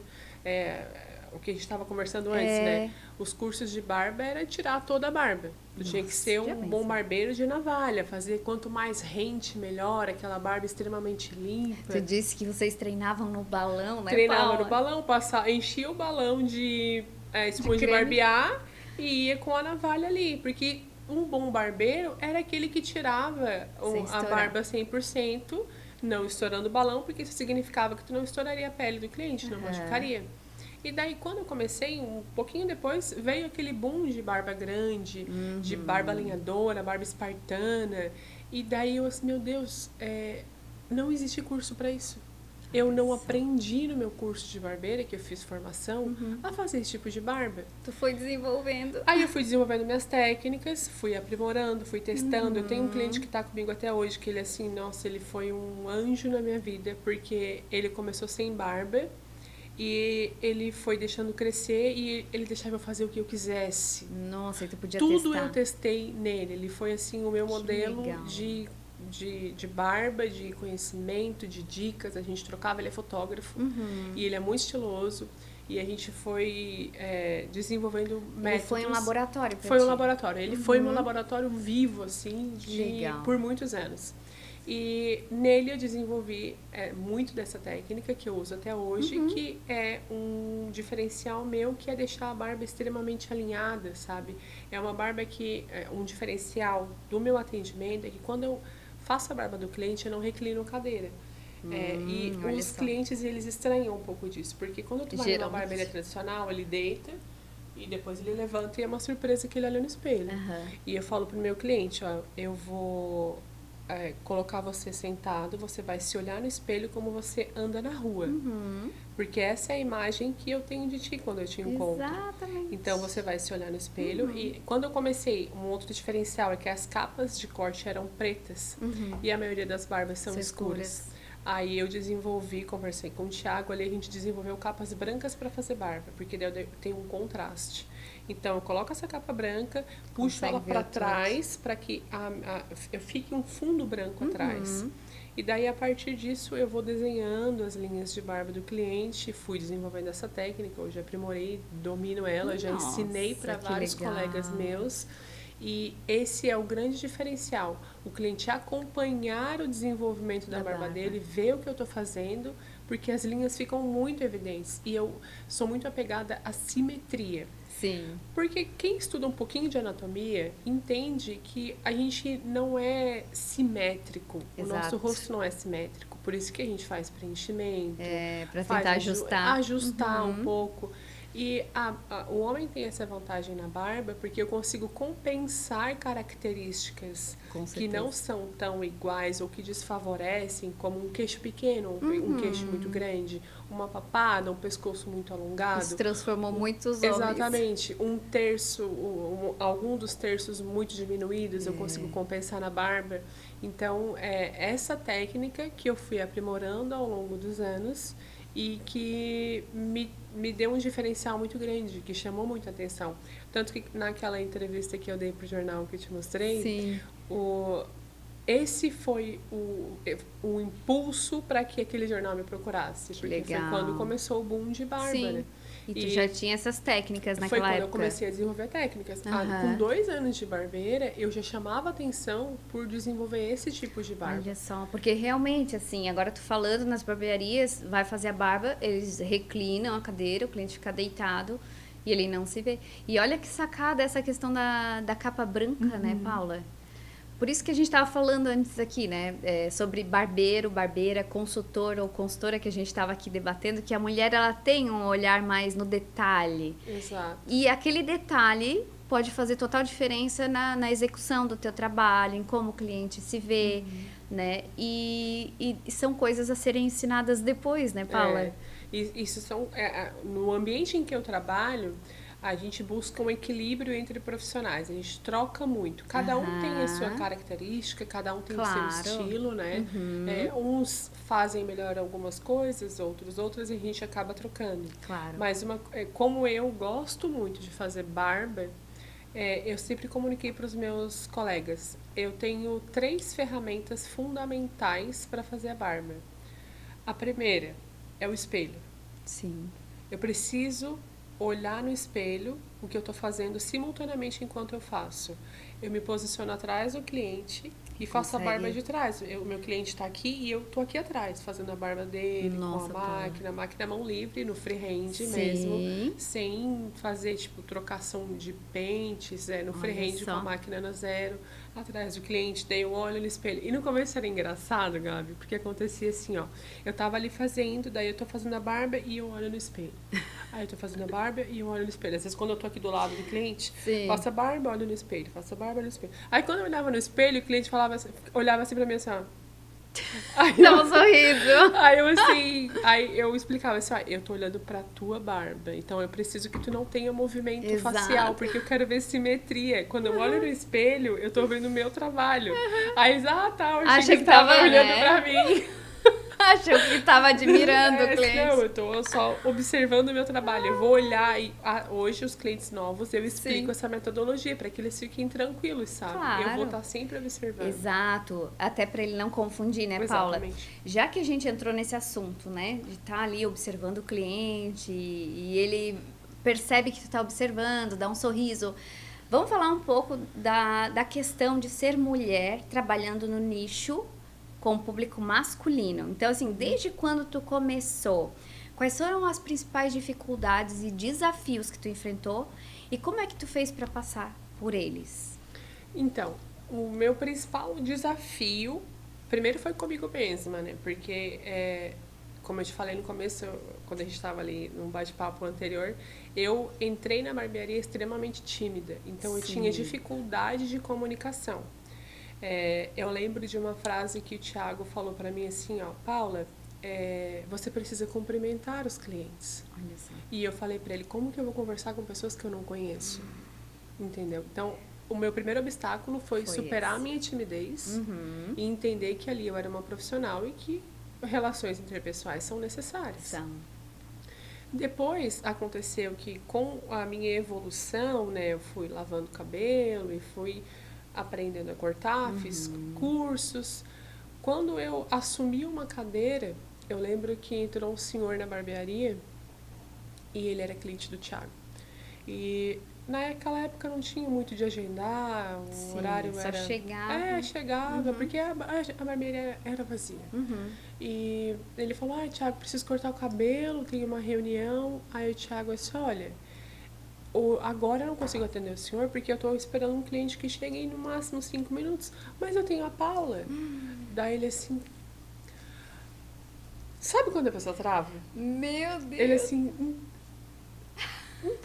o que a gente estava conversando antes, né? Os cursos de barba era tirar toda a barba. Tinha que ser um bom barbeiro de navalha, fazer quanto mais rente, melhor, aquela barba extremamente limpa. Tu disse que vocês treinavam no balão, né, Treinava Paula? no balão, enchia o balão de esponja de barbear e ia com a navalha ali, porque um bom barbeiro era aquele que tirava a barba 100%, não estourando o balão, porque isso significava que tu não estouraria a pele do cliente, não machucaria. E daí, quando eu comecei, um pouquinho depois, veio aquele boom de barba grande, de barba alinhadora, barba espartana. E daí eu assim, meu Deus, não existe curso para isso. Eu não aprendi no meu curso de barbeira, que eu fiz formação, a fazer esse tipo de barba. Tu foi desenvolvendo. Aí eu fui desenvolvendo minhas técnicas, fui aprimorando, fui testando. Eu tenho um cliente que está comigo até hoje, que ele assim, nossa, ele foi um anjo na minha vida, porque ele começou sem barba e ele foi deixando crescer e ele deixava eu fazer o que eu quisesse. Nossa, e tu podia Tudo testar. eu testei nele. Ele foi assim o meu modelo de barba, de conhecimento, de dicas. A gente trocava, ele é fotógrafo e ele é muito estiloso. E a gente foi desenvolvendo métodos. Ele foi um laboratório pra Foi ti. um laboratório. Ele foi meu laboratório vivo, assim, Legal. por muitos anos. E nele eu desenvolvi muito dessa técnica que eu uso até hoje, que é um diferencial meu, que é deixar a barba extremamente alinhada, sabe? É uma barba que, um diferencial do meu atendimento é que quando eu faço a barba do cliente, eu não reclino cadeira. E os clientes, eles estranham um pouco disso, porque quando tu vai numa barbearia tradicional, ele deita e depois ele levanta e é uma surpresa que ele olha no espelho. E eu falo pro meu cliente, ó, eu vou colocar você sentado, você vai se olhar no espelho como você anda na rua. Porque essa é a imagem que eu tenho de ti quando eu te encontro. Exatamente. Então você vai se olhar no espelho e quando eu comecei, um outro diferencial é que as capas de corte eram pretas e a maioria das barbas são escuras. Aí eu desenvolvi, conversei com o Thiago ali, a gente desenvolveu capas brancas para fazer barba, porque daí tem um contraste. Então, eu coloco essa capa branca, puxo ela para trás, para que eu fique um fundo branco atrás. E daí, a partir disso, eu vou desenhando as linhas de barba do cliente, fui desenvolvendo essa técnica, hoje aprimorei, domino ela, já ensinei para vários colegas meus. E esse é o grande diferencial, o cliente acompanhar o desenvolvimento da barba dele, ver o que eu estou fazendo, porque as linhas ficam muito evidentes. E eu sou muito apegada à simetria. Sim. Porque quem estuda um pouquinho de anatomia entende que a gente não é simétrico. O nosso rosto não é simétrico. Por isso que a gente faz preenchimento. Para tentar ajustar. Ajustar um pouco. E o homem tem essa vantagem na barba porque eu consigo compensar características que não são tão iguais ou que desfavorecem, como um queixo pequeno, um queixo muito grande, uma papada, um pescoço muito alongado. Isso transformou muitos homens. Exatamente. Um terço, algum dos terços muito diminuídos eu consigo compensar na barba. Então, essa técnica que eu fui aprimorando ao longo dos anos e que me deu um diferencial muito grande, que chamou muita atenção. Tanto que naquela entrevista que eu dei pro jornal que eu te mostrei, esse foi o impulso para que aquele jornal me procurasse. Porque foi quando começou o boom de barba, né? E tu já tinha essas técnicas naquela época? Foi quando eu comecei a desenvolver técnicas. Com 2 anos de barbeira, eu já chamava atenção por desenvolver esse tipo de barba. Olha só, porque realmente, assim, agora tu falando nas barbearias, vai fazer a barba, eles reclinam a cadeira, o cliente fica deitado e ele não se vê. E olha que sacada essa questão da capa branca, né, Paula? Por isso que a gente estava falando antes aqui, né, sobre barbeiro, barbeira, consultor ou consultora, que a gente estava aqui debatendo, que a mulher ela tem um olhar mais no detalhe. Exato. E aquele detalhe pode fazer total diferença na execução do teu trabalho, em como o cliente se vê, né? E são coisas a serem ensinadas depois, né, Paula? Isso são... no ambiente em que eu trabalho, a gente busca um equilíbrio entre profissionais. A gente troca muito. Cada um tem a sua característica, cada um tem o seu estilo, né? Uns fazem melhor algumas coisas, outras, e a gente acaba trocando. Claro. Mas como eu gosto muito de fazer barba, eu sempre comuniquei para os meus colegas. Eu tenho 3 ferramentas fundamentais para fazer a barba. A primeira é o espelho. Sim. Eu preciso olhar no espelho o que eu estou fazendo simultaneamente enquanto eu faço. Eu me posiciono atrás do cliente e faço a barba de trás. O meu cliente está aqui e eu estou aqui atrás, fazendo a barba dele, Nossa, com a máquina mão livre, no freehand Sim. mesmo, sem fazer, tipo, trocação de pentes, no freehand com a máquina no zero, atrás do cliente, daí eu olho no espelho. E no começo era engraçado, Gabi, porque acontecia assim, ó, eu tava ali fazendo, daí eu tô fazendo a barba e eu olho no espelho. Aí eu tô fazendo a barba e eu olho no espelho. Às vezes quando eu tô aqui do lado do cliente, faço a barba, olho no espelho, faço a barba, olho no espelho. Aí quando eu olhava no espelho, o cliente olhava assim pra mim assim, ó. Dá um sorriso. Aí eu explicava assim, ó, eu tô olhando pra tua barba, então eu preciso que tu não tenha movimento facial, porque eu quero ver simetria. Quando eu olho no espelho, eu tô vendo o meu trabalho. Aí, tá, eu achei que tava olhando pra mim. Achou que tava admirando o cliente. Não, eu tô só observando o meu trabalho. Eu vou olhar e hoje os clientes novos eu explico essa metodologia para que eles fiquem tranquilos, sabe? Claro. Eu vou estar sempre observando. Exato, até para ele não confundir, né, Paula? Exatamente. Já que a gente entrou nesse assunto, né, de estar ali observando o cliente e ele percebe que tu tá observando, dá um sorriso. Vamos falar um pouco da questão de ser mulher trabalhando no nicho com o público masculino. Então, assim, desde quando tu começou, quais foram as principais dificuldades e desafios que tu enfrentou e como é que tu fez para passar por eles? Então, o meu principal desafio, primeiro foi comigo mesma, né? Porque, como eu te falei no começo, quando a gente estava ali num bate-papo anterior, eu entrei na barbearia extremamente tímida. Então, eu tinha dificuldade de comunicação. Eu lembro de uma frase que o Thiago falou para mim assim, ó, Paula, você precisa cumprimentar os clientes. Olha só. E eu falei para ele, como que eu vou conversar com pessoas que eu não conheço? Entendeu? Então, o meu primeiro obstáculo foi superar a minha timidez e entender que ali eu era uma profissional e que relações interpessoais são necessárias. Depois aconteceu que com a minha evolução, né, eu fui lavando cabelo e fui aprendendo a cortar, fiz cursos. Quando eu assumi uma cadeira, eu lembro que entrou um senhor na barbearia e ele era cliente do Thiago. E naquela época não tinha muito de agendar, o horário só era... chegava. Chegava, porque a barbearia era vazia. E ele falou, Thiago, preciso cortar o cabelo, tem uma reunião. Aí o Thiago disse, olha... agora eu não consigo atender o senhor porque eu estou esperando um cliente que chegue no máximo 5 minutos, mas eu tenho a Paula. Daí ele assim, sabe quando a pessoa trava? Meu Deus! Ele assim,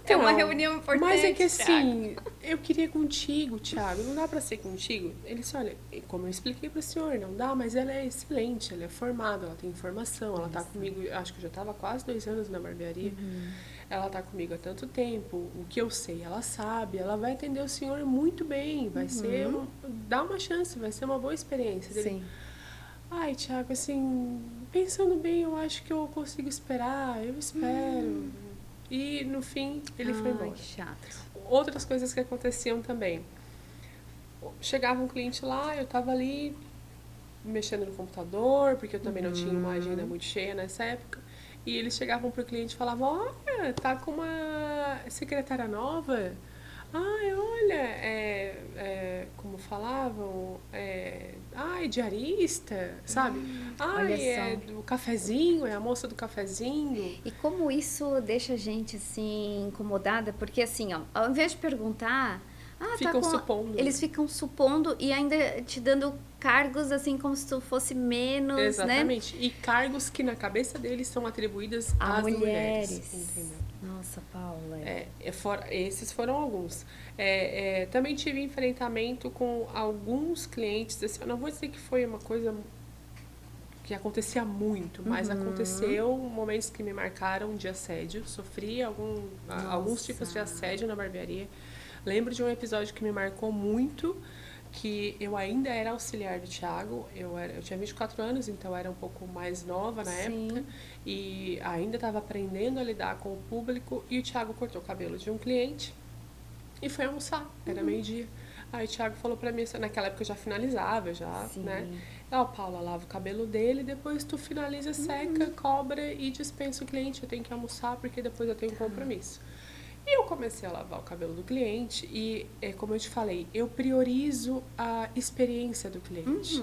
é uma reunião importante. Mas é que assim, eu queria contigo, Thiago, não dá pra ser contigo? Ele disse, olha, como eu expliquei pro senhor, não dá, mas ela é excelente, ela é formada, ela tem informação, ela tá comigo, acho que eu já tava quase 2 anos na barbearia. Ela tá comigo há tanto tempo, o que eu sei, ela sabe, ela vai atender o senhor muito bem, vai ser, dá uma chance, vai ser uma boa experiência. Sim. Ai, Thiago, assim, pensando bem, eu acho que eu consigo esperar, eu espero. E no fim, ele foi embora. Que chato. Outras coisas que aconteciam também. Chegava um cliente lá, eu tava ali mexendo no computador, porque eu também não tinha uma agenda muito cheia nessa época. E eles chegavam pro cliente e falavam, olha, tá com uma secretária nova. Ai, olha, como falavam, diarista, sabe? É do cafezinho, é a moça do cafezinho. E como isso deixa a gente, assim, incomodada? Porque, assim, ó, ao invés de perguntar... ficam supondo. Eles ficam supondo e ainda te dando cargos, assim, como se tu fosse menos, Exatamente. Né? E cargos que na cabeça deles são atribuídos às mulheres. Entendeu? Nossa, Paula. Esses foram alguns. Também tive enfrentamento com alguns clientes, assim, eu não vou dizer que foi uma coisa que acontecia muito, mas aconteceu momentos que me marcaram de assédio. Sofri alguns tipos de assédio na barbearia. Lembro de um episódio que me marcou muito, que eu ainda era auxiliar do Thiago. Eu tinha 24 anos, então eu era um pouco mais nova na época. E ainda estava aprendendo a lidar com o público. E o Thiago cortou o cabelo de um cliente e foi almoçar. Era meio-dia. Aí o Thiago falou pra mim, naquela época eu já finalizava, né? Paula, lava o cabelo dele, depois tu finaliza, seca, cobra e dispensa o cliente. Eu tenho que almoçar porque depois eu tenho um compromisso. E eu comecei a lavar o cabelo do cliente e, como eu te falei, eu priorizo a experiência do cliente.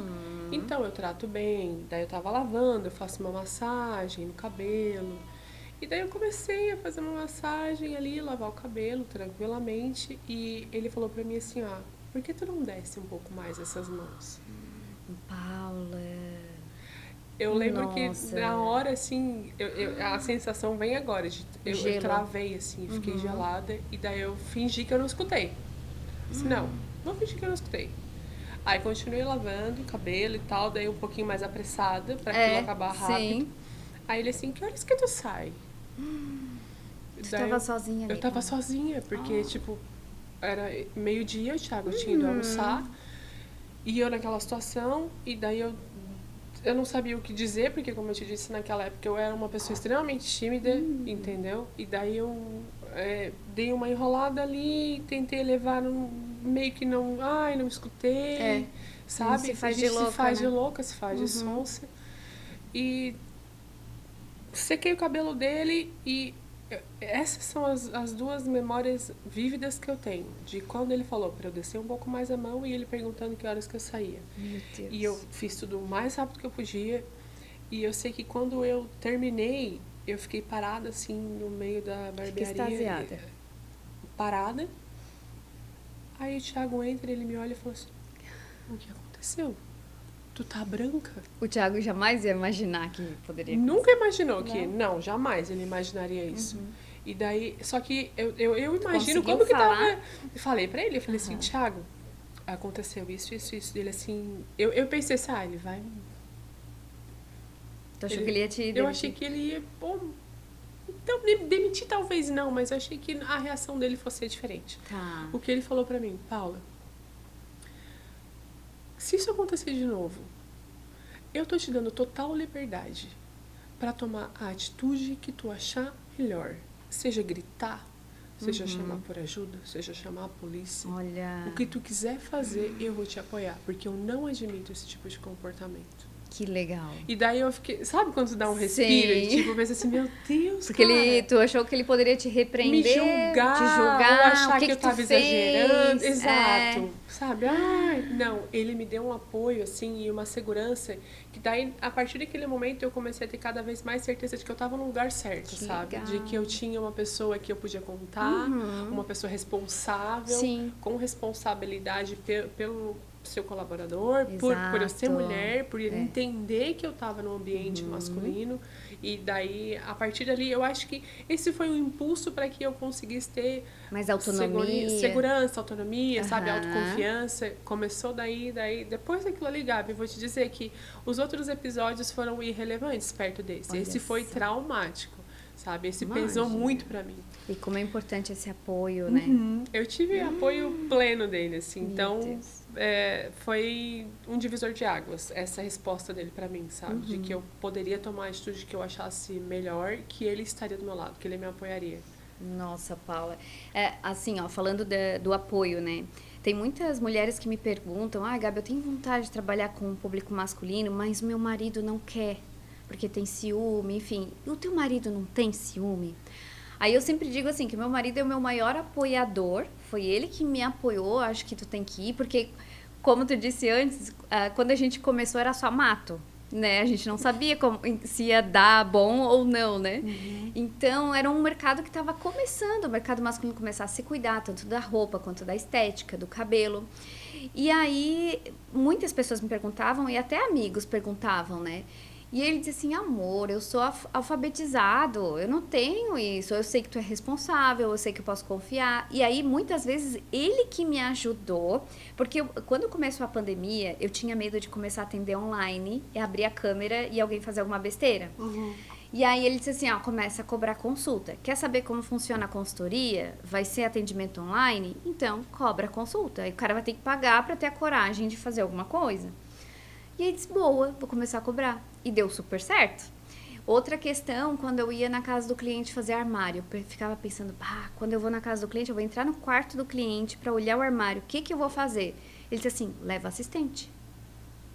Então, eu trato bem, daí eu tava lavando, eu faço uma massagem no cabelo. E daí eu comecei a fazer uma massagem ali, lavar o cabelo tranquilamente. E ele falou pra mim assim, por que tu não desce um pouco mais essas mãos? Paula... Eu lembro que na hora, assim, a sensação vem agora. Eu travei, assim, fiquei gelada. E daí eu fingi que eu não escutei. Disse, não, vou fingir que eu não escutei. Aí continuei lavando o cabelo e tal, daí um pouquinho mais apressada, pra aquilo acabar rápido. Aí ele assim, que horas que tu sai? Tu tava sozinha ali? Eu tava sozinha, porque, tipo, era meio-dia, o Thiago tinha ido almoçar. E eu naquela situação, e daí eu não sabia o que dizer, porque, como eu te disse, naquela época eu era uma pessoa extremamente tímida, entendeu? E daí eu dei uma enrolada ali, tentei levar meio que não escutei, sabe? Se faz de louca, se faz de louca, se faz de sonsa. E sequei o cabelo dele e essas são as duas memórias vívidas que eu tenho. De quando ele falou para eu descer um pouco mais a mão e ele perguntando que horas que eu saía. Meu Deus. E eu fiz tudo o mais rápido que eu podia. E eu sei que quando eu terminei, eu fiquei parada assim no meio da barbearia. Extasiada. Parada. Aí o Thiago entra, ele me olha e falou assim, o que aconteceu? Tu tá branca? O Thiago jamais ia imaginar que poderia acontecer. Nunca imaginou que... Não, jamais ele imaginaria isso. E daí... Só que eu imagino como que tava... Eu falei pra ele, eu falei assim, Thiago, aconteceu isso. Ele assim... Eu pensei assim, ele vai... Tu achou que ele ia te demitir? Eu achei que ele ia... Então, demitir talvez não, mas eu achei que a reação dele fosse diferente. Tá. O que ele falou pra mim, Paula... Se isso acontecer de novo, eu tô te dando total liberdade para tomar a atitude que tu achar melhor. Seja gritar, seja chamar por ajuda, seja chamar a polícia. Olha... O que tu quiser fazer, eu vou te apoiar, porque eu não admito esse tipo de comportamento. Que legal. E daí eu fiquei... Sabe quando tu dá um respiro? E tipo, pensa assim, meu Deus, porque tu achou que ele poderia te repreender, me julgar, te julgar, ou achar que eu tava exagerando. Exato. Sabe? Não, ele me deu um apoio, assim, e uma segurança, que daí, a partir daquele momento, eu comecei a ter cada vez mais certeza de que eu tava no lugar certo, que sabe? legal. De que eu tinha uma pessoa que eu podia contar, uma pessoa responsável, com responsabilidade pelo seu colaborador, por eu ser mulher, por ele entender que eu estava no ambiente masculino. E daí, a partir dali, eu acho que esse foi um impulso para que eu conseguisse ter mais autonomia, segurança, autonomia, sabe, autoconfiança. Começou daí, depois daquilo ali, Gabi, vou te dizer que os outros episódios foram irrelevantes perto desse. Olha esse foi só. Traumático, sabe? Esse pesou muito para mim. E como é importante esse apoio, né? Eu tive apoio pleno dele, assim. Meu Então, Deus. foi um divisor de águas, essa resposta dele pra mim, sabe? De que eu poderia tomar a atitude que eu achasse melhor, que ele estaria do meu lado, que ele me apoiaria. Nossa, Paula. Assim, falando do apoio, né? Tem muitas mulheres que me perguntam, Gabi, eu tenho vontade de trabalhar com o público masculino, mas meu marido não quer, porque tem ciúme, enfim. E o teu marido não tem ciúme? Aí eu sempre digo assim, que meu marido é o meu maior apoiador, foi ele que me apoiou, acho que tu tem que ir, porque, como tu disse antes, quando a gente começou era só mato, né? A gente não sabia se ia dar bom ou não, né? Então, era um mercado que estava começando, o mercado masculino começar a se cuidar, tanto da roupa, quanto da estética, do cabelo. E aí, muitas pessoas me perguntavam, e até amigos perguntavam, né? E ele disse assim, amor, eu sou alfabetizado, eu não tenho isso, eu sei que tu é responsável, eu sei que eu posso confiar. E aí, muitas vezes, ele que me ajudou, porque quando começou a pandemia, eu tinha medo de começar a atender online, e abrir a câmera e alguém fazer alguma besteira. E aí ele disse assim, ó, começa a cobrar consulta. Quer saber como funciona a consultoria? Vai ser atendimento online? Então, cobra consulta. E o cara vai ter que pagar para ter a coragem de fazer alguma coisa. E aí disse, boa, vou começar a cobrar. E deu super certo. Outra questão, quando eu ia na casa do cliente fazer armário, eu ficava pensando, quando eu vou na casa do cliente, eu vou entrar no quarto do cliente para olhar o armário, o que eu vou fazer? Ele disse assim, leva assistente.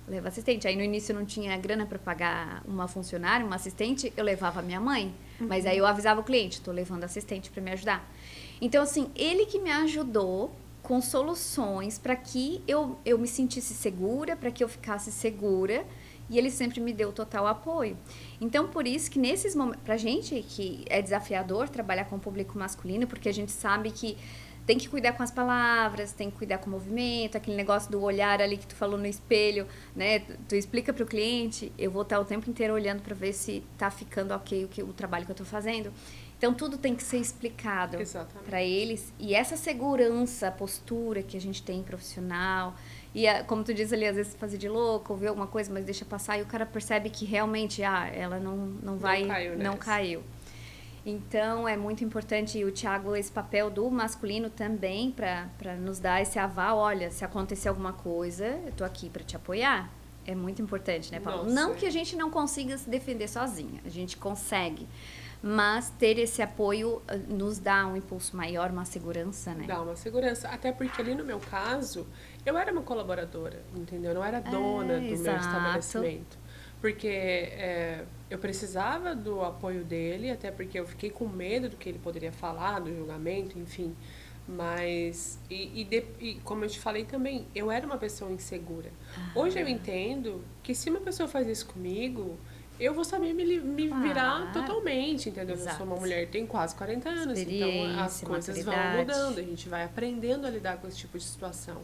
Leva assistente. Aí no início eu não tinha grana para pagar uma funcionária, uma assistente, eu levava a minha mãe. Mas aí eu avisava o cliente, tô levando assistente para me ajudar. Então, assim, ele que me ajudou com soluções para que eu me sentisse segura, para que eu ficasse segura, e ele sempre me deu total apoio. Então, por isso que nesses momentos, pra gente que é desafiador trabalhar com o público masculino, porque a gente sabe que tem que cuidar com as palavras, tem que cuidar com o movimento, aquele negócio do olhar ali que tu falou no espelho, né? Tu explica pro cliente, eu vou estar o tempo inteiro olhando para ver se tá ficando ok o trabalho que eu tô fazendo. Então, tudo tem que ser explicado para eles. E essa segurança, a postura que a gente tem profissional. E, como tu diz ali, às vezes fazer de louco, ouvir alguma coisa, mas deixa passar. E o cara percebe que realmente, ela não caiu. Então, é muito importante, o Thiago, esse papel do masculino também, para nos dar esse aval. Olha, se acontecer alguma coisa, eu tô aqui para te apoiar. É muito importante, né, Paulo? Não que a gente não consiga se defender sozinha. A gente consegue. Mas ter esse apoio nos dá um impulso maior, uma segurança, né? Dá uma segurança. Até porque ali no meu caso, eu era uma colaboradora, entendeu? Eu não era dona do meu estabelecimento. Porque eu precisava do apoio dele, até porque eu fiquei com medo do que ele poderia falar, do julgamento, enfim. Mas, e como eu te falei também, eu era uma pessoa insegura. Hoje eu entendo que se uma pessoa faz isso comigo, eu vou saber me virar totalmente, entendeu? Exato. Eu sou uma mulher que tem quase 40 anos, então as coisas vão mudando, a gente vai aprendendo a lidar com esse tipo de situação.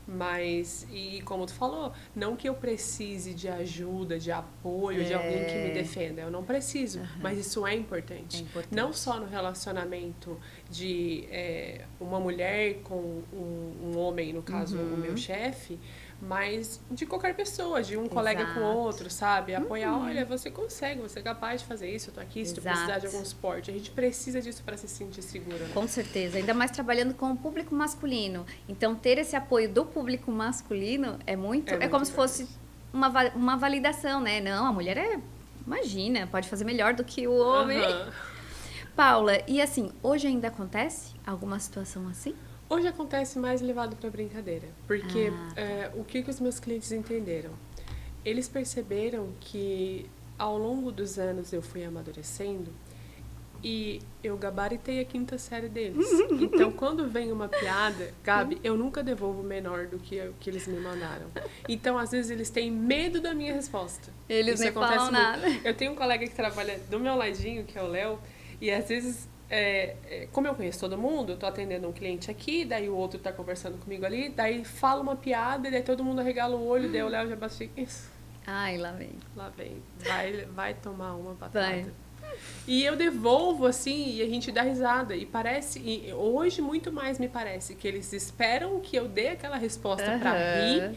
Mas, e como tu falou, não que eu precise de ajuda, de apoio, de alguém que me defenda, eu não preciso, mas isso é importante. Não só no relacionamento de uma mulher com um homem, no caso o meu chefe, mas de qualquer pessoa, de um colega com outro, sabe? Apoiar, olha, você consegue, você é capaz de fazer isso, eu tô aqui, se tu precisar de algum suporte. A gente precisa disso para se sentir segura, né? Com certeza, ainda mais trabalhando com o público masculino. Então, ter esse apoio do público masculino é muito como se fosse uma validação, né? Não, a mulher imagina, pode fazer melhor do que o homem. Paula, e assim, hoje ainda acontece alguma situação assim? Hoje acontece mais levado para brincadeira, porque o que os meus clientes entenderam? Eles perceberam que ao longo dos anos eu fui amadurecendo e eu gabaritei a 5ª série deles. Então, quando vem uma piada, Gabi, eu nunca devolvo menor do que eles me mandaram. Então, às vezes, eles têm medo da minha resposta. Eles nem falam nada. Eu tenho um colega que trabalha do meu ladinho, que é o Léo, e às vezes... como eu conheço todo mundo, eu tô atendendo um cliente aqui, daí o outro tá conversando comigo ali, daí fala uma piada, e daí todo mundo arregala o olho, daí o Léo já bate isso. Ai, lá vem. Lá vem. Vai tomar uma patada. E eu devolvo, assim, e a gente dá risada. E parece, hoje muito mais me parece que eles esperam que eu dê aquela resposta pra rir,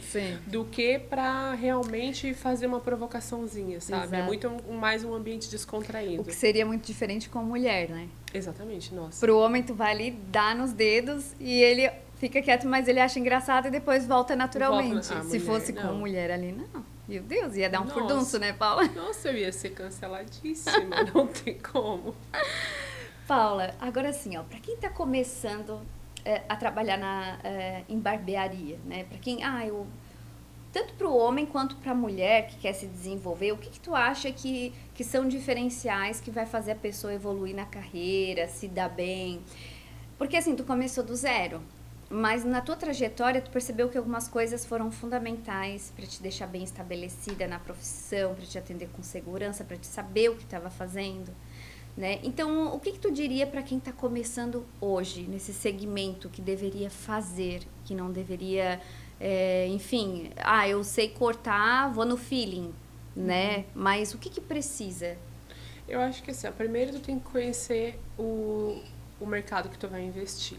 do que pra realmente fazer uma provocaçãozinha, sabe? Exato. É muito mais um ambiente descontraído. O que seria muito diferente com a mulher, né? Exatamente, nossa. Pro homem, tu vai ali, dá nos dedos e ele fica quieto, mas ele acha engraçado e depois volta naturalmente. Se fosse com a mulher ali, não. Meu Deus, ia dar um furdunço, né, Paula? Nossa, eu ia ser canceladíssima, não tem como. Paula, agora assim, ó, pra quem tá começando a trabalhar em barbearia, né? Pra quem, tanto pro homem quanto pra mulher que quer se desenvolver, o que tu acha que são diferenciais que vai fazer a pessoa evoluir na carreira, se dar bem? Porque assim, tu começou do zero. Mas na tua trajetória, tu percebeu que algumas coisas foram fundamentais para te deixar bem estabelecida na profissão, para te atender com segurança, para te saber o que estava fazendo, né? Então, o que tu diria para quem está começando hoje, nesse segmento, que deveria fazer, que não deveria, enfim, eu sei cortar, vou no feeling, né? Mas o que precisa? Eu acho que assim, ó, primeiro tu tem que conhecer o mercado que tu vai investir.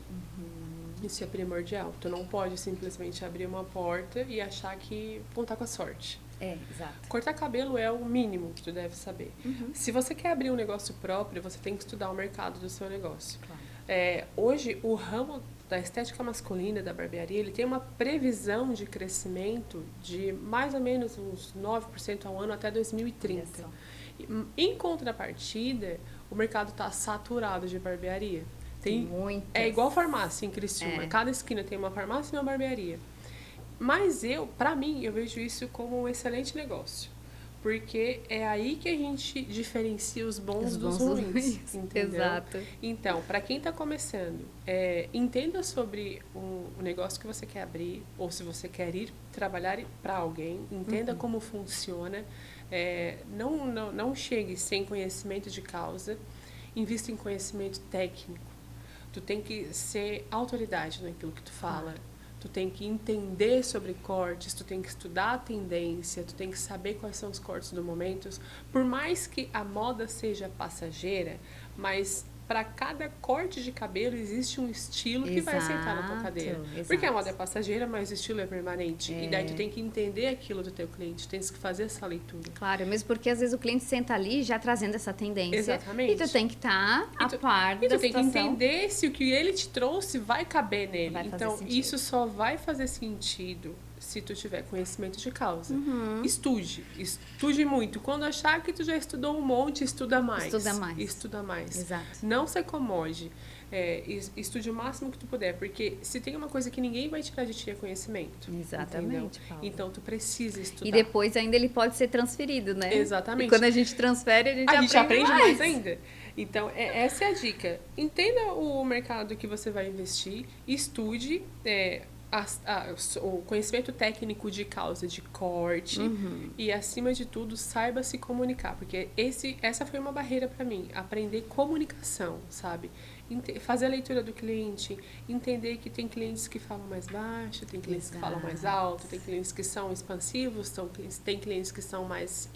Isso é primordial. Tu não pode simplesmente abrir uma porta e achar que contar com a sorte. Exato. Cortar cabelo é o mínimo que tu deve saber. Se você quer abrir um negócio próprio, você tem que estudar o mercado do seu negócio. Claro. Hoje, o ramo da estética masculina, da barbearia, ele tem uma previsão de crescimento de mais ou menos uns 9% ao ano até 2030. Em contrapartida, o mercado está saturado de barbearia. É igual farmácia em Criciúma. Cada esquina tem uma farmácia e uma barbearia. Mas pra mim, eu vejo isso como um excelente negócio. Porque é aí que a gente diferencia os bons dos ruins. Entendeu? Exato. Então, para quem está começando, entenda sobre o negócio que você quer abrir, ou se você quer ir trabalhar para alguém, entenda como funciona. Não chegue sem conhecimento de causa, invista em conhecimento técnico. Tu tem que ser autoridade naquilo que tu fala. Tu tem que entender sobre cortes, tu tem que estudar a tendência, tu tem que saber quais são os cortes do momento. Por mais que a moda seja passageira, mas para cada corte de cabelo existe um estilo que vai sentar na tua cadeira. Exato. Porque a moda é passageira, mas o estilo é permanente. E daí tu tem que entender aquilo do teu cliente, tens que fazer essa leitura. Claro, mesmo porque às vezes o cliente senta ali já trazendo essa tendência. Exatamente. E tu tem que estar a par da situação. E tu tem que entender se o que ele te trouxe vai caber nele. Então, isso só vai fazer sentido se tu tiver conhecimento de causa. Estude muito. Quando achar que tu já estudou um monte, estuda mais. Estuda mais. Exato. Não se acomode. Estude o máximo que tu puder, porque se tem uma coisa que ninguém vai tirar de ti é conhecimento. Exatamente, Paula. Então tu precisa estudar. E depois ainda ele pode ser transferido, né? Exatamente. E quando a gente transfere, a gente aprende mais ainda. Então, essa é a dica. Entenda o mercado que você vai investir, estude o conhecimento técnico de causa, de corte, e acima de tudo saiba se comunicar, porque essa foi uma barreira para mim, aprender comunicação, sabe? Fazer a leitura do cliente, entender que tem clientes que falam mais baixo, tem clientes que falam mais alto, tem clientes que são expansivos, tem clientes que são mais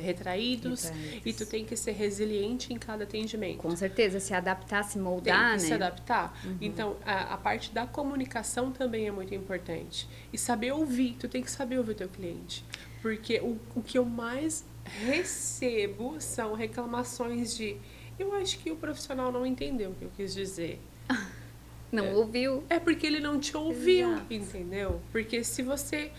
retraídos, e tu tem que ser resiliente em cada atendimento. Com certeza, se adaptar, se moldar, tem que se adaptar. Então, a parte da comunicação também é muito importante. E saber ouvir, tu tem que saber ouvir o teu cliente. Porque o que eu mais recebo são reclamações de: eu acho que o profissional não entendeu o que eu quis dizer. Não ouviu. É porque ele não te ouviu, entendeu? Porque se você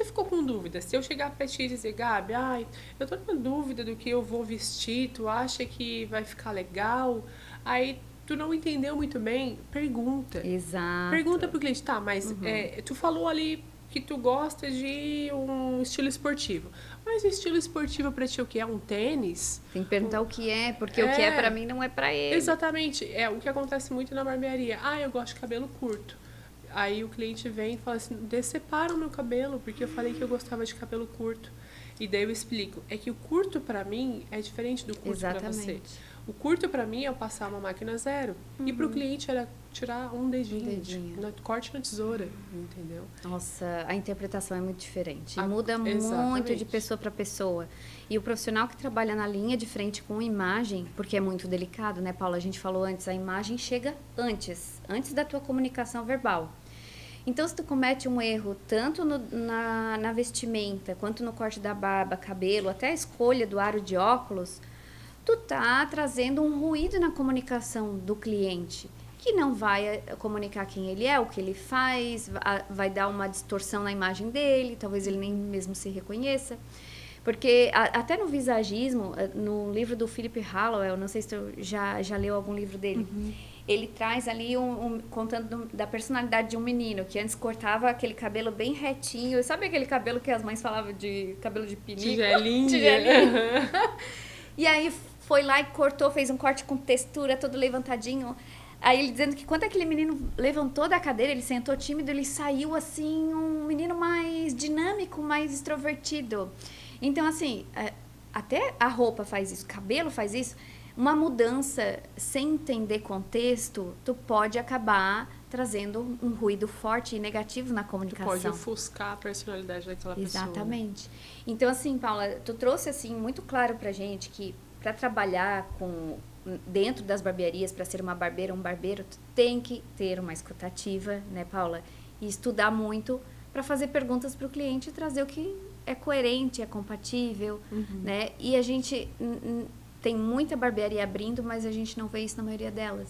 ficou com dúvida, se eu chegar pra ti e dizer: Gabi, eu tô com dúvida do que eu vou vestir, tu acha que vai ficar legal? Aí tu não entendeu muito bem, pergunta. Exato. Pergunta pro cliente: tá, mas tu falou ali que tu gosta de um estilo esportivo. Mas o estilo esportivo pra ti é o que? É um tênis? Tem que perguntar o que é, porque o que é pra mim não é pra ele. Exatamente. É o que acontece muito na barbearia. Eu gosto de cabelo curto. Aí o cliente vem e fala assim: separa o meu cabelo, porque eu falei que eu gostava de cabelo curto. E daí eu explico. É que o curto pra mim é diferente do curto pra você. O curto pra mim é eu passar uma máquina zero. E pro cliente era tirar um dedinho. Corte na tesoura, entendeu? Nossa, a interpretação é muito diferente. Muda muito de pessoa para pessoa. E o profissional que trabalha na linha de frente com imagem, porque é muito delicado, né, Paula? A gente falou antes, a imagem chega antes da tua comunicação verbal. Então, se tu comete um erro tanto na vestimenta, quanto no corte da barba, cabelo, até a escolha do aro de óculos, tu tá trazendo um ruído na comunicação do cliente, que não vai comunicar quem ele é, o que ele faz, vai dar uma distorção na imagem dele, talvez ele nem mesmo se reconheça. Porque até no visagismo, no livro do Philip Hallowell, não sei se tu já leu algum livro dele, ele traz ali contando da personalidade de um menino, que antes cortava aquele cabelo bem retinho. Sabe aquele cabelo que as mães falavam de cabelo de pinico? Tigelinho. E aí foi lá e cortou, fez um corte com textura, todo levantadinho. Aí ele dizendo que quando aquele menino levantou da cadeira, ele sentou tímido, ele saiu assim, um menino mais dinâmico, mais extrovertido. Então, assim, até a roupa faz isso, o cabelo faz isso. Uma mudança sem entender contexto, tu pode acabar trazendo um ruído forte e negativo na Que comunicação. pode ofuscar a personalidade daquela pessoa. Exatamente. Então, assim, Paula, tu trouxe, assim, muito claro pra gente que para trabalhar dentro das barbearias, para ser uma barbeira, um barbeiro, tu tem que ter uma escutativa, né, Paula? E estudar muito para fazer perguntas para o cliente e trazer o que é coerente, é compatível, né? E a gente tem muita barbearia abrindo, mas a gente não vê isso na maioria delas.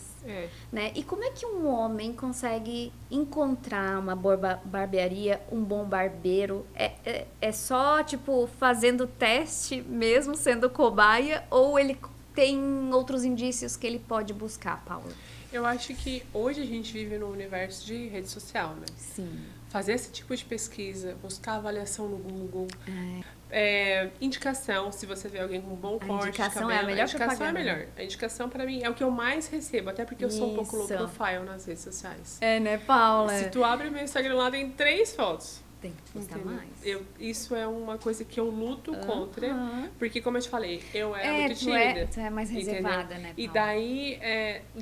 Né? E como é que um homem consegue encontrar uma boa barbearia, um bom barbeiro? É só, tipo, fazendo teste mesmo, sendo cobaia? Ou ele tem outros indícios que ele pode buscar, Paula? Eu acho que hoje a gente vive num universo de rede social, né? Sim. Fazer esse tipo de pesquisa, buscar avaliação no Google, indicação, se você vê alguém com um bom corte de cabelo. É a melhor a indicação propaganda. é melhor. A indicação, pra mim, é o que eu mais recebo, até porque eu sou um pouco low profile nas redes sociais. É, né, Paula? Se tu abre meu Instagram lá, tem 3 fotos. Tem que postar Entendeu? mais. Isso é uma coisa que eu luto contra, porque, como eu te falei, eu era muito tímida. Tu é mais reservada, entendeu? né, Paula? E daí,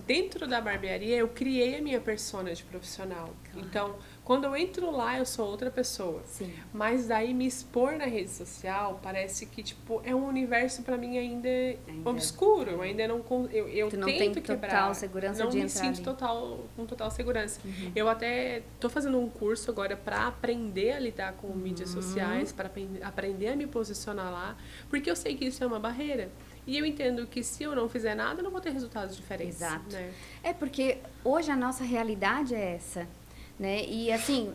dentro da barbearia, eu criei a minha persona de profissional. Claro. Então, quando eu entro lá, eu sou outra pessoa. Sim. Mas daí, me expor na rede social, parece que, tipo, é um universo pra mim ainda obscuro. Eu ainda não... Eu Tu não tento tem quebrar. total segurança não de me entrar sinto ali. com total segurança. Eu até tô fazendo um curso agora pra aprender a lidar com mídias sociais, para aprender a me posicionar lá, porque eu sei que isso é uma barreira. E eu entendo que se eu não fizer nada, eu não vou ter resultados diferentes. Exato. Né? É porque hoje a nossa realidade é essa, né? E assim,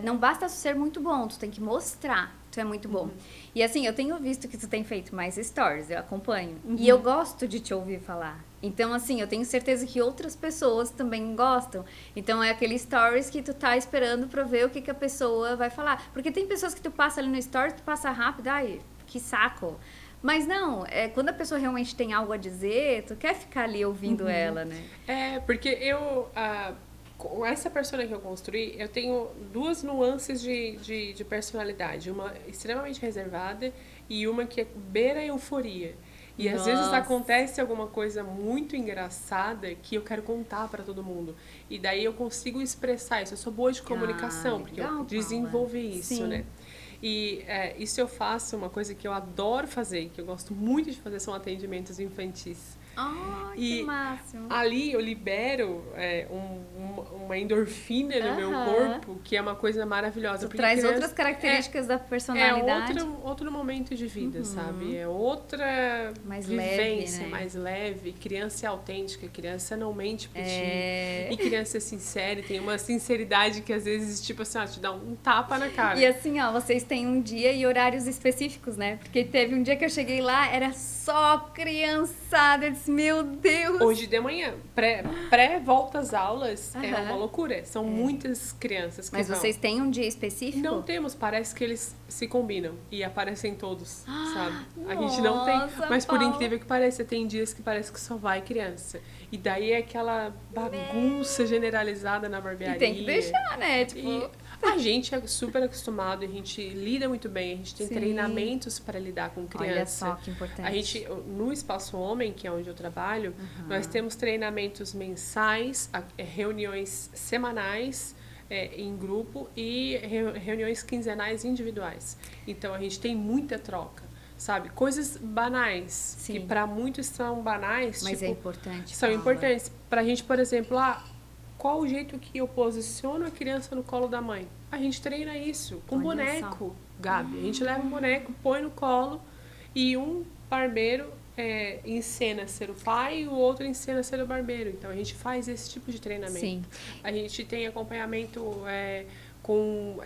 não basta ser muito bom, tu tem que mostrar que tu é muito bom. E assim, eu tenho visto que tu tem feito mais stories, eu acompanho. E eu gosto de te ouvir falar. Então, assim, eu tenho certeza que outras pessoas também gostam. Então, é aquele stories que tu tá esperando pra ver o que a pessoa vai falar. Porque tem pessoas que tu passa ali no stories, tu passa rápido, ai, que saco. Mas não, quando a pessoa realmente tem algo a dizer, tu quer ficar ali ouvindo ela, né? Porque com essa persona que eu construí, eu tenho 2 nuances de personalidade. Uma extremamente reservada e uma que beira a euforia. E às vezes acontece alguma coisa muito engraçada que eu quero contar pra todo mundo. E daí eu consigo expressar isso. Eu sou boa de comunicação, porque eu desenvolvi isso, Sim. né? E isso eu faço, uma coisa que eu adoro fazer, que eu gosto muito de fazer, são atendimentos infantis. Que máximo. Ali eu libero uma endorfina no meu corpo, que é uma coisa maravilhosa. Tu traz outras características da personalidade. É outro momento de vida, sabe? É outra mais vivência, leve, né? mais leve. Criança é autêntica, criança não mente pra ti. E criança é sincera, tem uma sinceridade que às vezes, tipo assim, te dá um tapa na cara. E assim, vocês têm um dia e horários específicos, né? Porque teve um dia que eu cheguei lá, era só criançada. Eu disse, meu Deus! Hoje de manhã, pré-volta às aulas, é uma loucura. São muitas crianças que Mas vão. vocês têm um dia específico? Não temos, parece que eles se combinam e aparecem todos, sabe? A gente não tem. Mas por incrível que pareça, tem dias que parece que só vai criança. E daí é aquela bagunça generalizada na barbearia. E tem que deixar, né? Tipo... A gente é super acostumado, a gente lida muito bem, a gente tem treinamentos para lidar com criança. Olha só que importante. A gente, no Espaço Homem, que é onde eu trabalho, nós temos treinamentos mensais, reuniões semanais em grupo e reuniões quinzenais individuais. Então, a gente tem muita troca, sabe? Coisas banais, que para muitos são banais, mas tipo, é importante. são importantes. Pra gente, por exemplo, qual o jeito que eu posiciono a criança no colo da mãe? A gente treina isso com boneco, Gabi. A gente leva um boneco, põe no colo e um barbeiro encena ser o pai e o outro encena ser o barbeiro. Então, a gente faz esse tipo de treinamento. Sim. A gente tem acompanhamento com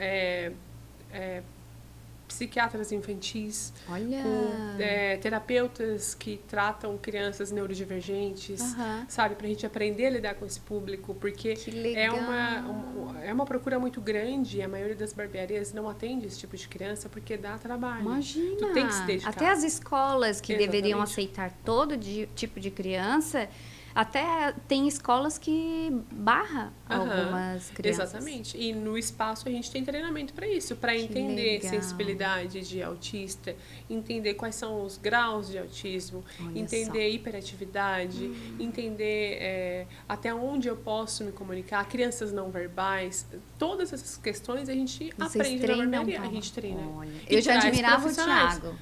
psiquiatras infantis, com terapeutas que tratam crianças neurodivergentes, sabe? Pra gente aprender a lidar com esse público, porque é uma procura muito grande e a maioria das barbearias não atende esse tipo de criança porque dá trabalho. Imagina! Tu tem que se dedicar. Até as escolas que deveriam aceitar todo tipo de criança, Até tem escolas que barra algumas crianças. Exatamente. E no espaço a gente tem treinamento para isso, para entender legal. sensibilidade de autista, entender quais são os graus de autismo, Olha entender hiperatividade, entender até onde eu posso me comunicar, crianças não verbais, todas essas questões a gente aprende na barbearia, a gente treina. Olha, E eu já traz admirava o profissionais. Thiago.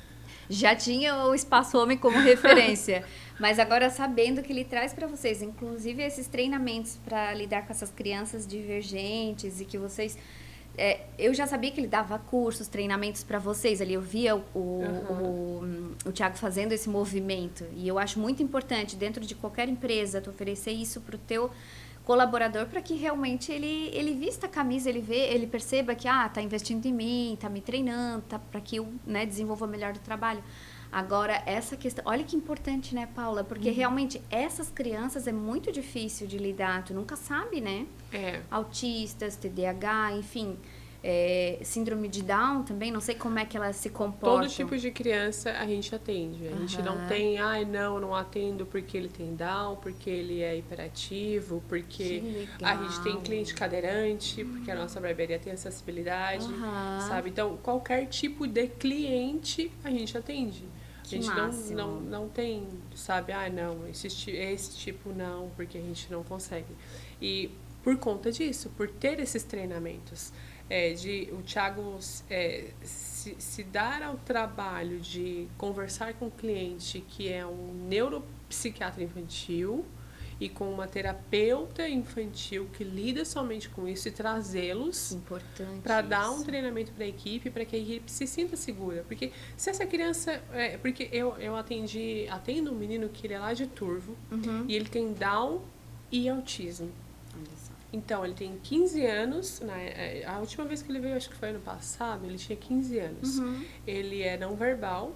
Já tinha o Espaço Homem como referência, mas agora sabendo que ele traz para vocês, inclusive esses treinamentos para lidar com essas crianças divergentes e que vocês... eu já sabia que ele dava cursos, treinamentos para vocês ali, eu via o Thiago fazendo esse movimento e eu acho muito importante dentro de qualquer empresa tu oferecer isso para o teu colaborador para que realmente ele vista a camisa, ele perceba que tá investindo em mim, tá me treinando, para que eu, né, desenvolva melhor o trabalho. Agora, essa questão, olha que importante, né, Paula? Porque realmente essas crianças é muito difícil de lidar, tu nunca sabe, né? Autistas, TDAH, enfim, síndrome de Down também, não sei como é que elas se comportam. Todo tipo de criança a gente atende. A gente não tem, não atendo porque ele tem Down, porque ele é hiperativo, porque a gente tem cliente cadeirante, porque a nossa barbearia tem acessibilidade, sabe? Então, qualquer tipo de cliente a gente atende. A gente não tem, sabe? Esse tipo não, porque a gente não consegue. E por conta disso, por ter esses treinamentos, o Thiago se dar ao trabalho de conversar com o cliente que é um neuropsiquiatra infantil e com uma terapeuta infantil que lida somente com isso e trazê-los para dar um treinamento para a equipe, para que a equipe se sinta segura. Porque se essa criança... porque eu atendo um menino que ele é lá de Turvo e ele tem Down e autismo. Então, ele tem 15 anos, a última vez que ele veio, acho que foi ano passado, ele tinha 15 anos. Ele é não verbal.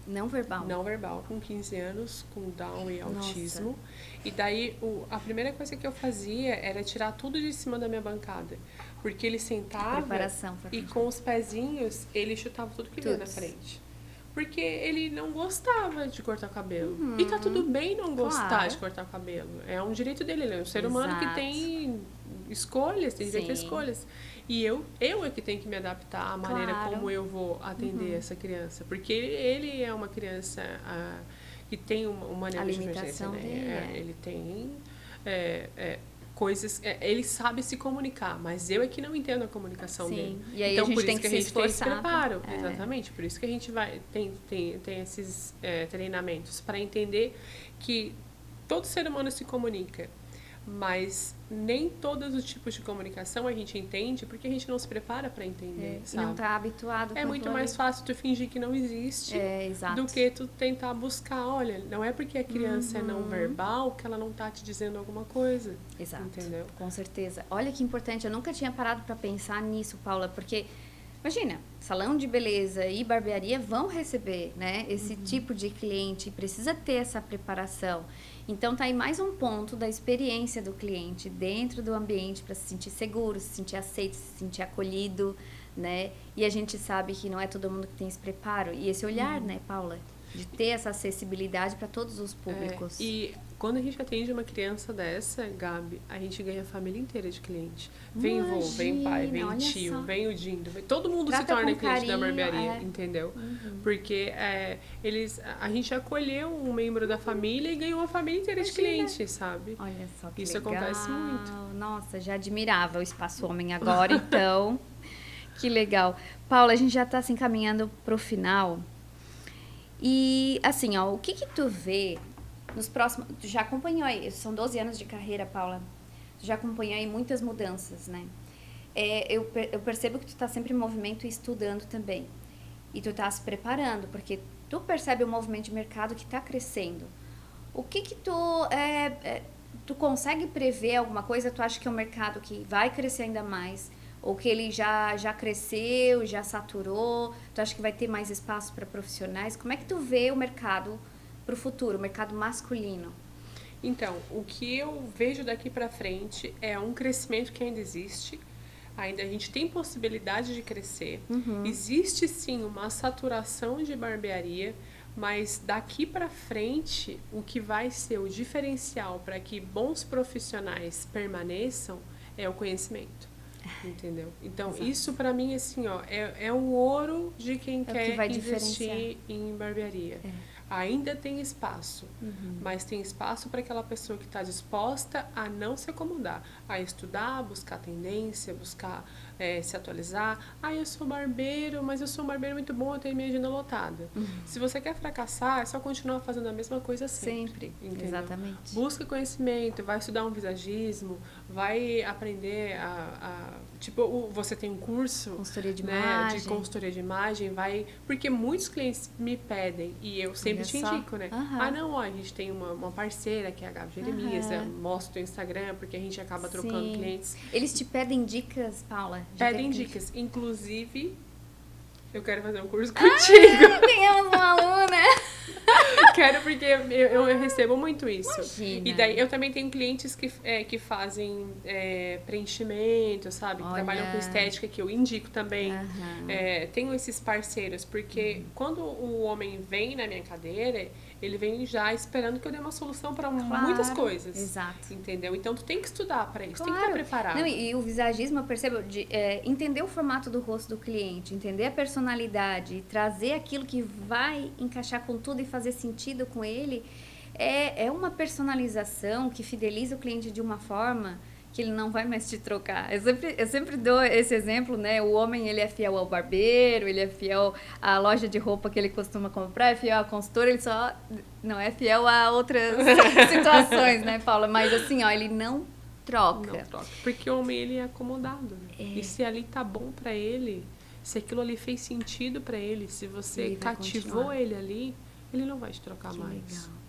Não verbal, com 15 anos, com Down e autismo. Nossa. E daí, a primeira coisa que eu fazia era tirar tudo de cima da minha bancada. Porque ele sentava e com os pezinhos, ele chutava tudo que vinha na frente. Porque ele não gostava de cortar o cabelo. E tá tudo bem não gostar de cortar o cabelo. É um direito dele, ele é um ser humano que tem escolhas, tem direito a escolhas. E eu é que tenho que me adaptar à maneira como eu vou atender essa criança. Porque ele é uma criança que tem uma neurodivergência, né? Ele tem coisas... ele sabe se comunicar, mas eu é que não entendo a comunicação dele. E aí então, a gente por tem isso que a gente tem esse preparo. Exatamente. Por isso que a gente tem esses treinamentos para entender que todo ser humano se comunica. Mas nem todos os tipos de comunicação a gente entende porque a gente não se prepara para entender, sabe? E não está habituado. É muito mais fácil tu fingir que não existe do que tu tentar buscar. Olha, não é porque a criança é não verbal que ela não tá te dizendo alguma coisa. Exato. Entendeu? Com certeza. Olha que importante. Eu nunca tinha parado para pensar nisso, Paula, porque... Imagina, salão de beleza e barbearia vão receber, né, esse tipo de cliente, precisa ter essa preparação. Então, tá aí mais um ponto da experiência do cliente dentro do ambiente para se sentir seguro, se sentir aceito, se sentir acolhido, né? E a gente sabe que não é todo mundo que tem esse preparo e esse olhar, né, Paula? De ter essa acessibilidade para todos os públicos. E quando a gente atende uma criança dessa, Gabi, a gente ganha a família inteira de cliente. Vem vô, vem pai, vem tio, vem o Dindo. Todo mundo se torna cliente da barbearia, entendeu? Porque a gente acolheu um membro da família e ganhou uma família inteira de clientes, sabe? Olha só que isso legal. Acontece muito. Nossa, já admirava o Espaço Homem agora, então. Que legal. Paula, a gente já está se encaminhando para o final. E, assim, o que tu vê nos próximos... Tu já acompanhou aí, são 12 anos de carreira, Paula. Tu já acompanhou aí muitas mudanças, né? Eu percebo que tu tá sempre em movimento e estudando também. E tu tá se preparando, porque tu percebe o movimento de mercado que tá crescendo. O que tu consegue prever alguma coisa? Tu acha que é um mercado que vai crescer ainda mais? Ou que ele já cresceu, já saturou? Tu acha que vai ter mais espaço para profissionais? Como é que tu vê o mercado para o futuro, o mercado masculino? Então, o que eu vejo daqui para frente é um crescimento que ainda existe. Ainda a gente tem possibilidade de crescer. Existe sim uma saturação de barbearia, Mas daqui para frente, o que vai ser o diferencial para que bons profissionais permaneçam é o conhecimento. Entendeu? Então, exato. Isso para mim, assim, ó, é o ouro de quem quer investir em barbearia. Ainda tem espaço, mas tem espaço para aquela pessoa que está disposta a não se acomodar, a estudar, buscar tendência, buscar se atualizar. Eu sou barbeiro, mas eu sou um barbeiro muito bom, eu tenho minha agenda lotada. Se você quer fracassar, é só continuar fazendo a mesma coisa sempre. Entendeu? Exatamente. Busca conhecimento, vai estudar um visagismo, vai aprender tipo, você tem um curso, consultoria de imagem. De consultoria de imagem, porque muitos clientes me pedem, e eu sempre te indico, né? Não, a gente tem uma parceira que é a Gabi Jeremias, mostra o Instagram, porque a gente acaba trocando clientes. Eles te pedem dicas, Paula? Pedem dicas. Inclusive, eu quero fazer um curso contigo. Temos uma aluna! Quero, porque eu recebo muito isso. Imagina. E daí eu também tenho clientes que fazem preenchimento, sabe? Que trabalham com estética, que eu indico também. Tenho esses parceiros, porque quando o homem vem na minha cadeira, ele vem já esperando que eu dê uma solução para muitas coisas. Exato. Entendeu? Então, tu tem que estudar para isso, tem que estar preparado. Não, e o visagismo, eu percebo, entender o formato do rosto do cliente, entender a personalidade, trazer aquilo que vai encaixar com tudo e fazer sentido com ele, é uma personalização que fideliza o cliente de uma forma que ele não vai mais te trocar. Eu sempre dou esse exemplo, né? O homem, ele é fiel ao barbeiro, ele é fiel à loja de roupa que ele costuma comprar, é fiel à consultora, ele só não é fiel a outras situações, né, Paula? Mas assim, ó, ele não troca. Não troca. Porque o homem, ele é acomodado. E se ali tá bom pra ele, se aquilo ali fez sentido pra ele, se você cativou ele ali, ele não vai te trocar mais. Legal.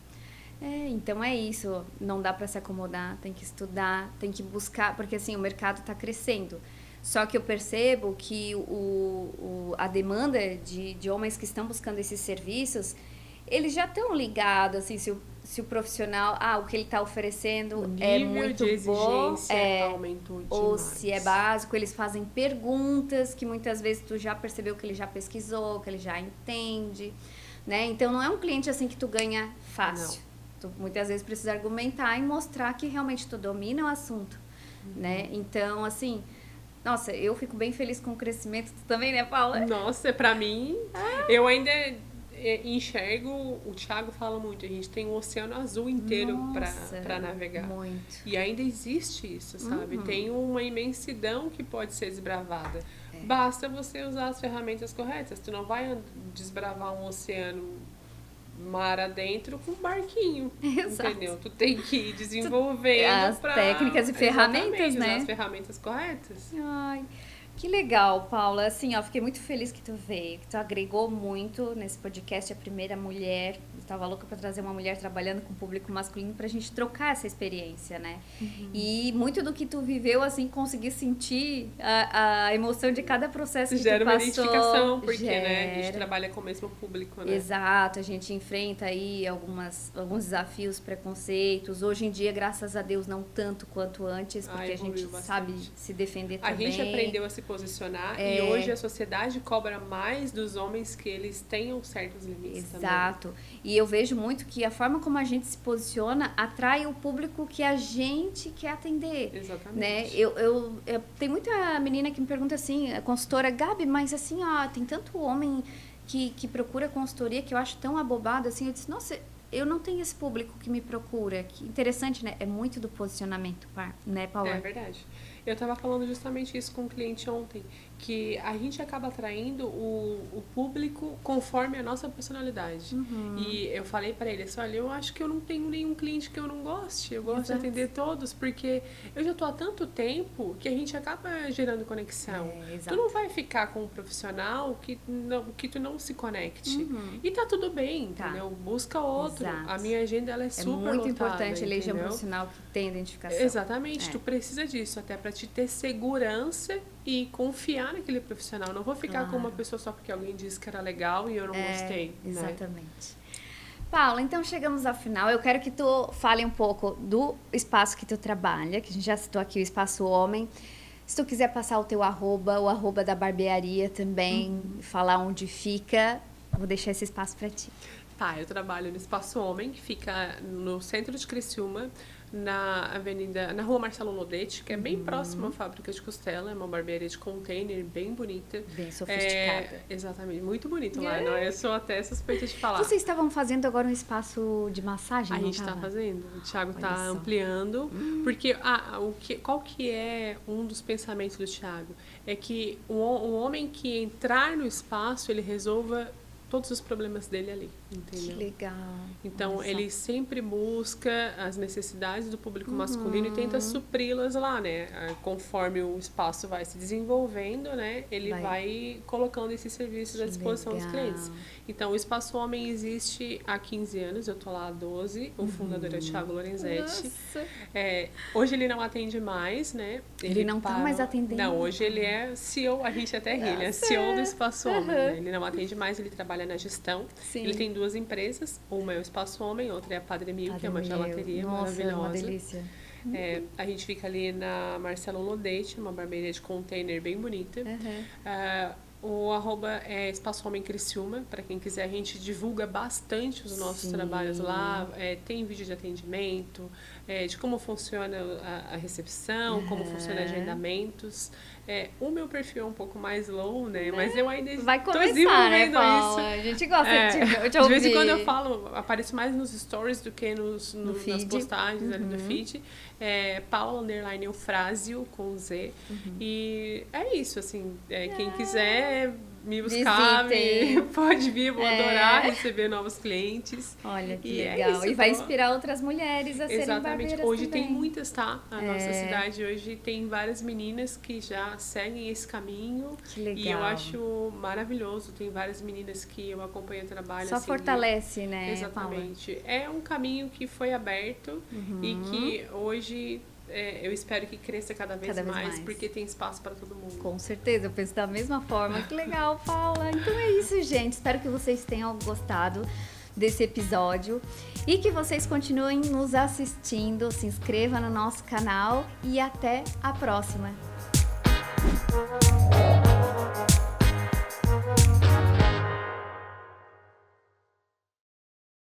Então é isso, não dá para se acomodar, tem que estudar, tem que buscar, porque assim, o mercado está crescendo. Só que eu percebo que a demanda de homens que estão buscando esses serviços, eles já estão ligados, assim, se o profissional, o que ele está oferecendo é muito bom, aumentou demais. Ou se é básico, eles fazem perguntas que muitas vezes tu já percebeu que ele já pesquisou, que ele já entende, né? Então não é um cliente assim que tu ganha fácil. Não. Tu muitas vezes precisa argumentar e mostrar que realmente tu domina o assunto, né? Então, assim, nossa, eu fico bem feliz com o crescimento. Tu também, né, Paula? Nossa, pra mim, eu ainda enxergo, o Thiago fala muito, a gente tem um oceano azul inteiro pra navegar. Muito. E ainda existe isso, sabe? Tem uma imensidão que pode ser desbravada. Basta você usar as ferramentas corretas. Tu não vai desbravar um oceano mar adentro com um barquinho. Exato. Entendeu? Tu tem que ir desenvolvendo as técnicas e ferramentas, né? Usar as ferramentas corretas. Ai, que legal, Paula. Assim, ó, fiquei muito feliz que tu veio, que tu agregou muito nesse podcast, a primeira mulher. Eu tava louca pra trazer uma mulher trabalhando com o público masculino pra gente trocar essa experiência, né? E muito do que tu viveu, assim, conseguir sentir a emoção de cada processo que tu passou. Gera uma identificação, porque, né, a gente trabalha com o mesmo público, né? Exato, a gente enfrenta aí alguns desafios, preconceitos. Hoje em dia, graças a Deus, não tanto quanto antes, porque a gente sabe se defender também. A gente aprendeu a se posicionar e hoje a sociedade cobra mais dos homens que eles tenham certos limites. Exato. Também. E eu vejo muito que a forma como a gente se posiciona atrai o público que a gente quer atender. Exatamente. Né? Tem muita menina que me pergunta assim, a consultora, Gabi, mas assim, ó, tem tanto homem que procura consultoria que eu acho tão abobado, assim, eu disse, nossa, eu não tenho esse público que me procura. Que interessante, né? É muito do posicionamento, né, Paula? É verdade. Eu estava falando justamente isso com um cliente ontem, que a gente acaba atraindo o público conforme a nossa personalidade. E eu falei para ele assim, olha, eu acho que eu não tenho nenhum cliente que eu não goste, eu gosto de atender todos, porque eu já tô há tanto tempo que a gente acaba gerando conexão. Tu não vai ficar com um profissional que tu não se conecte. E tá tudo bem, entendeu? Busca outro. Exato. A minha agenda, ela é super lotada. É muito importante eleger um profissional que tem identificação. Exatamente, tu precisa disso, até para te ter segurança e confiar naquele profissional. Não vou ficar com uma pessoa só porque alguém disse que era legal e eu não gostei. Exatamente. Né? Paula, então chegamos ao final. Eu quero que tu fale um pouco do espaço que tu trabalha, que a gente já citou aqui, o Espaço Homem. Se tu quiser passar o teu arroba, o arroba da barbearia também, falar onde fica, vou deixar esse espaço para ti. Tá, eu trabalho no Espaço Homem, que fica no centro de Criciúma, na rua Marcelo Lodete, que é bem próximo à fábrica de costela, é uma barbearia de container bem bonita. Bem sofisticada. Exatamente, muito bonito lá, não? Eu sou até suspeita de falar. Vocês estavam fazendo agora um espaço de massagem, A não gente está tava? fazendo, o Thiago Olha está só. ampliando, porque qual que é um dos pensamentos do Thiago? É que o homem que entrar no espaço, ele resolva todos os problemas dele ali, entendeu? Que legal. Então, Olha só. ele sempre busca as necessidades do público masculino e tenta supri-las lá, né? Conforme o espaço vai se desenvolvendo, né? Ele vai colocando esses serviços à disposição dos clientes. Então, o Espaço Homem existe há 15 anos, eu tô lá há 12. O fundador é o Thiago Lorenzetti. Nossa. Hoje ele não atende mais, né? Ele não tá mais atendendo? Não, hoje ele é CEO, a gente até ri, ele é CEO do Espaço Homem, né? Ele não atende mais, ele trabalha na gestão. Sim. Ele tem 2 empresas, uma é o Espaço Homem, outra é a Padre Mil, que é uma gelateria maravilhosa. Uma delícia. A gente fica ali na Marcelo Lodete, uma barbearia de container bem bonita. O arroba é Espaço Homem Criciúma, para quem quiser, a gente divulga bastante os nossos trabalhos lá, tem vídeo de atendimento, de como funciona a recepção, como funciona agendamentos. O meu perfil é um pouco mais low, né? Mas eu ainda Vai estou começar, desenvolvendo né, Paula? isso. A gente gosta de ouvir. De vez em quando eu falo, apareço mais nos stories do que nas postagens ali do feed. Paula _ Eufrásio com Z. E é isso, assim, quem quiser me buscar, pode vir, eu vou adorar receber novos clientes. Olha que E legal. isso, e vai inspirar outras mulheres a serem Exatamente. barbeiras Hoje também. tem muitas, tá? Na nossa cidade hoje tem várias meninas que já seguem esse caminho. Que legal. E eu acho maravilhoso. Tem várias meninas que eu acompanho o trabalho. Só assim, fortalece, né, Exatamente. É um caminho que foi aberto e que hoje eu espero que cresça cada vez mais, porque tem espaço para todo mundo. Com certeza, eu penso da mesma forma. Que legal, Paula. Então é isso, gente. Espero que vocês tenham gostado desse episódio e que vocês continuem nos assistindo. Se inscreva no nosso canal e até a próxima.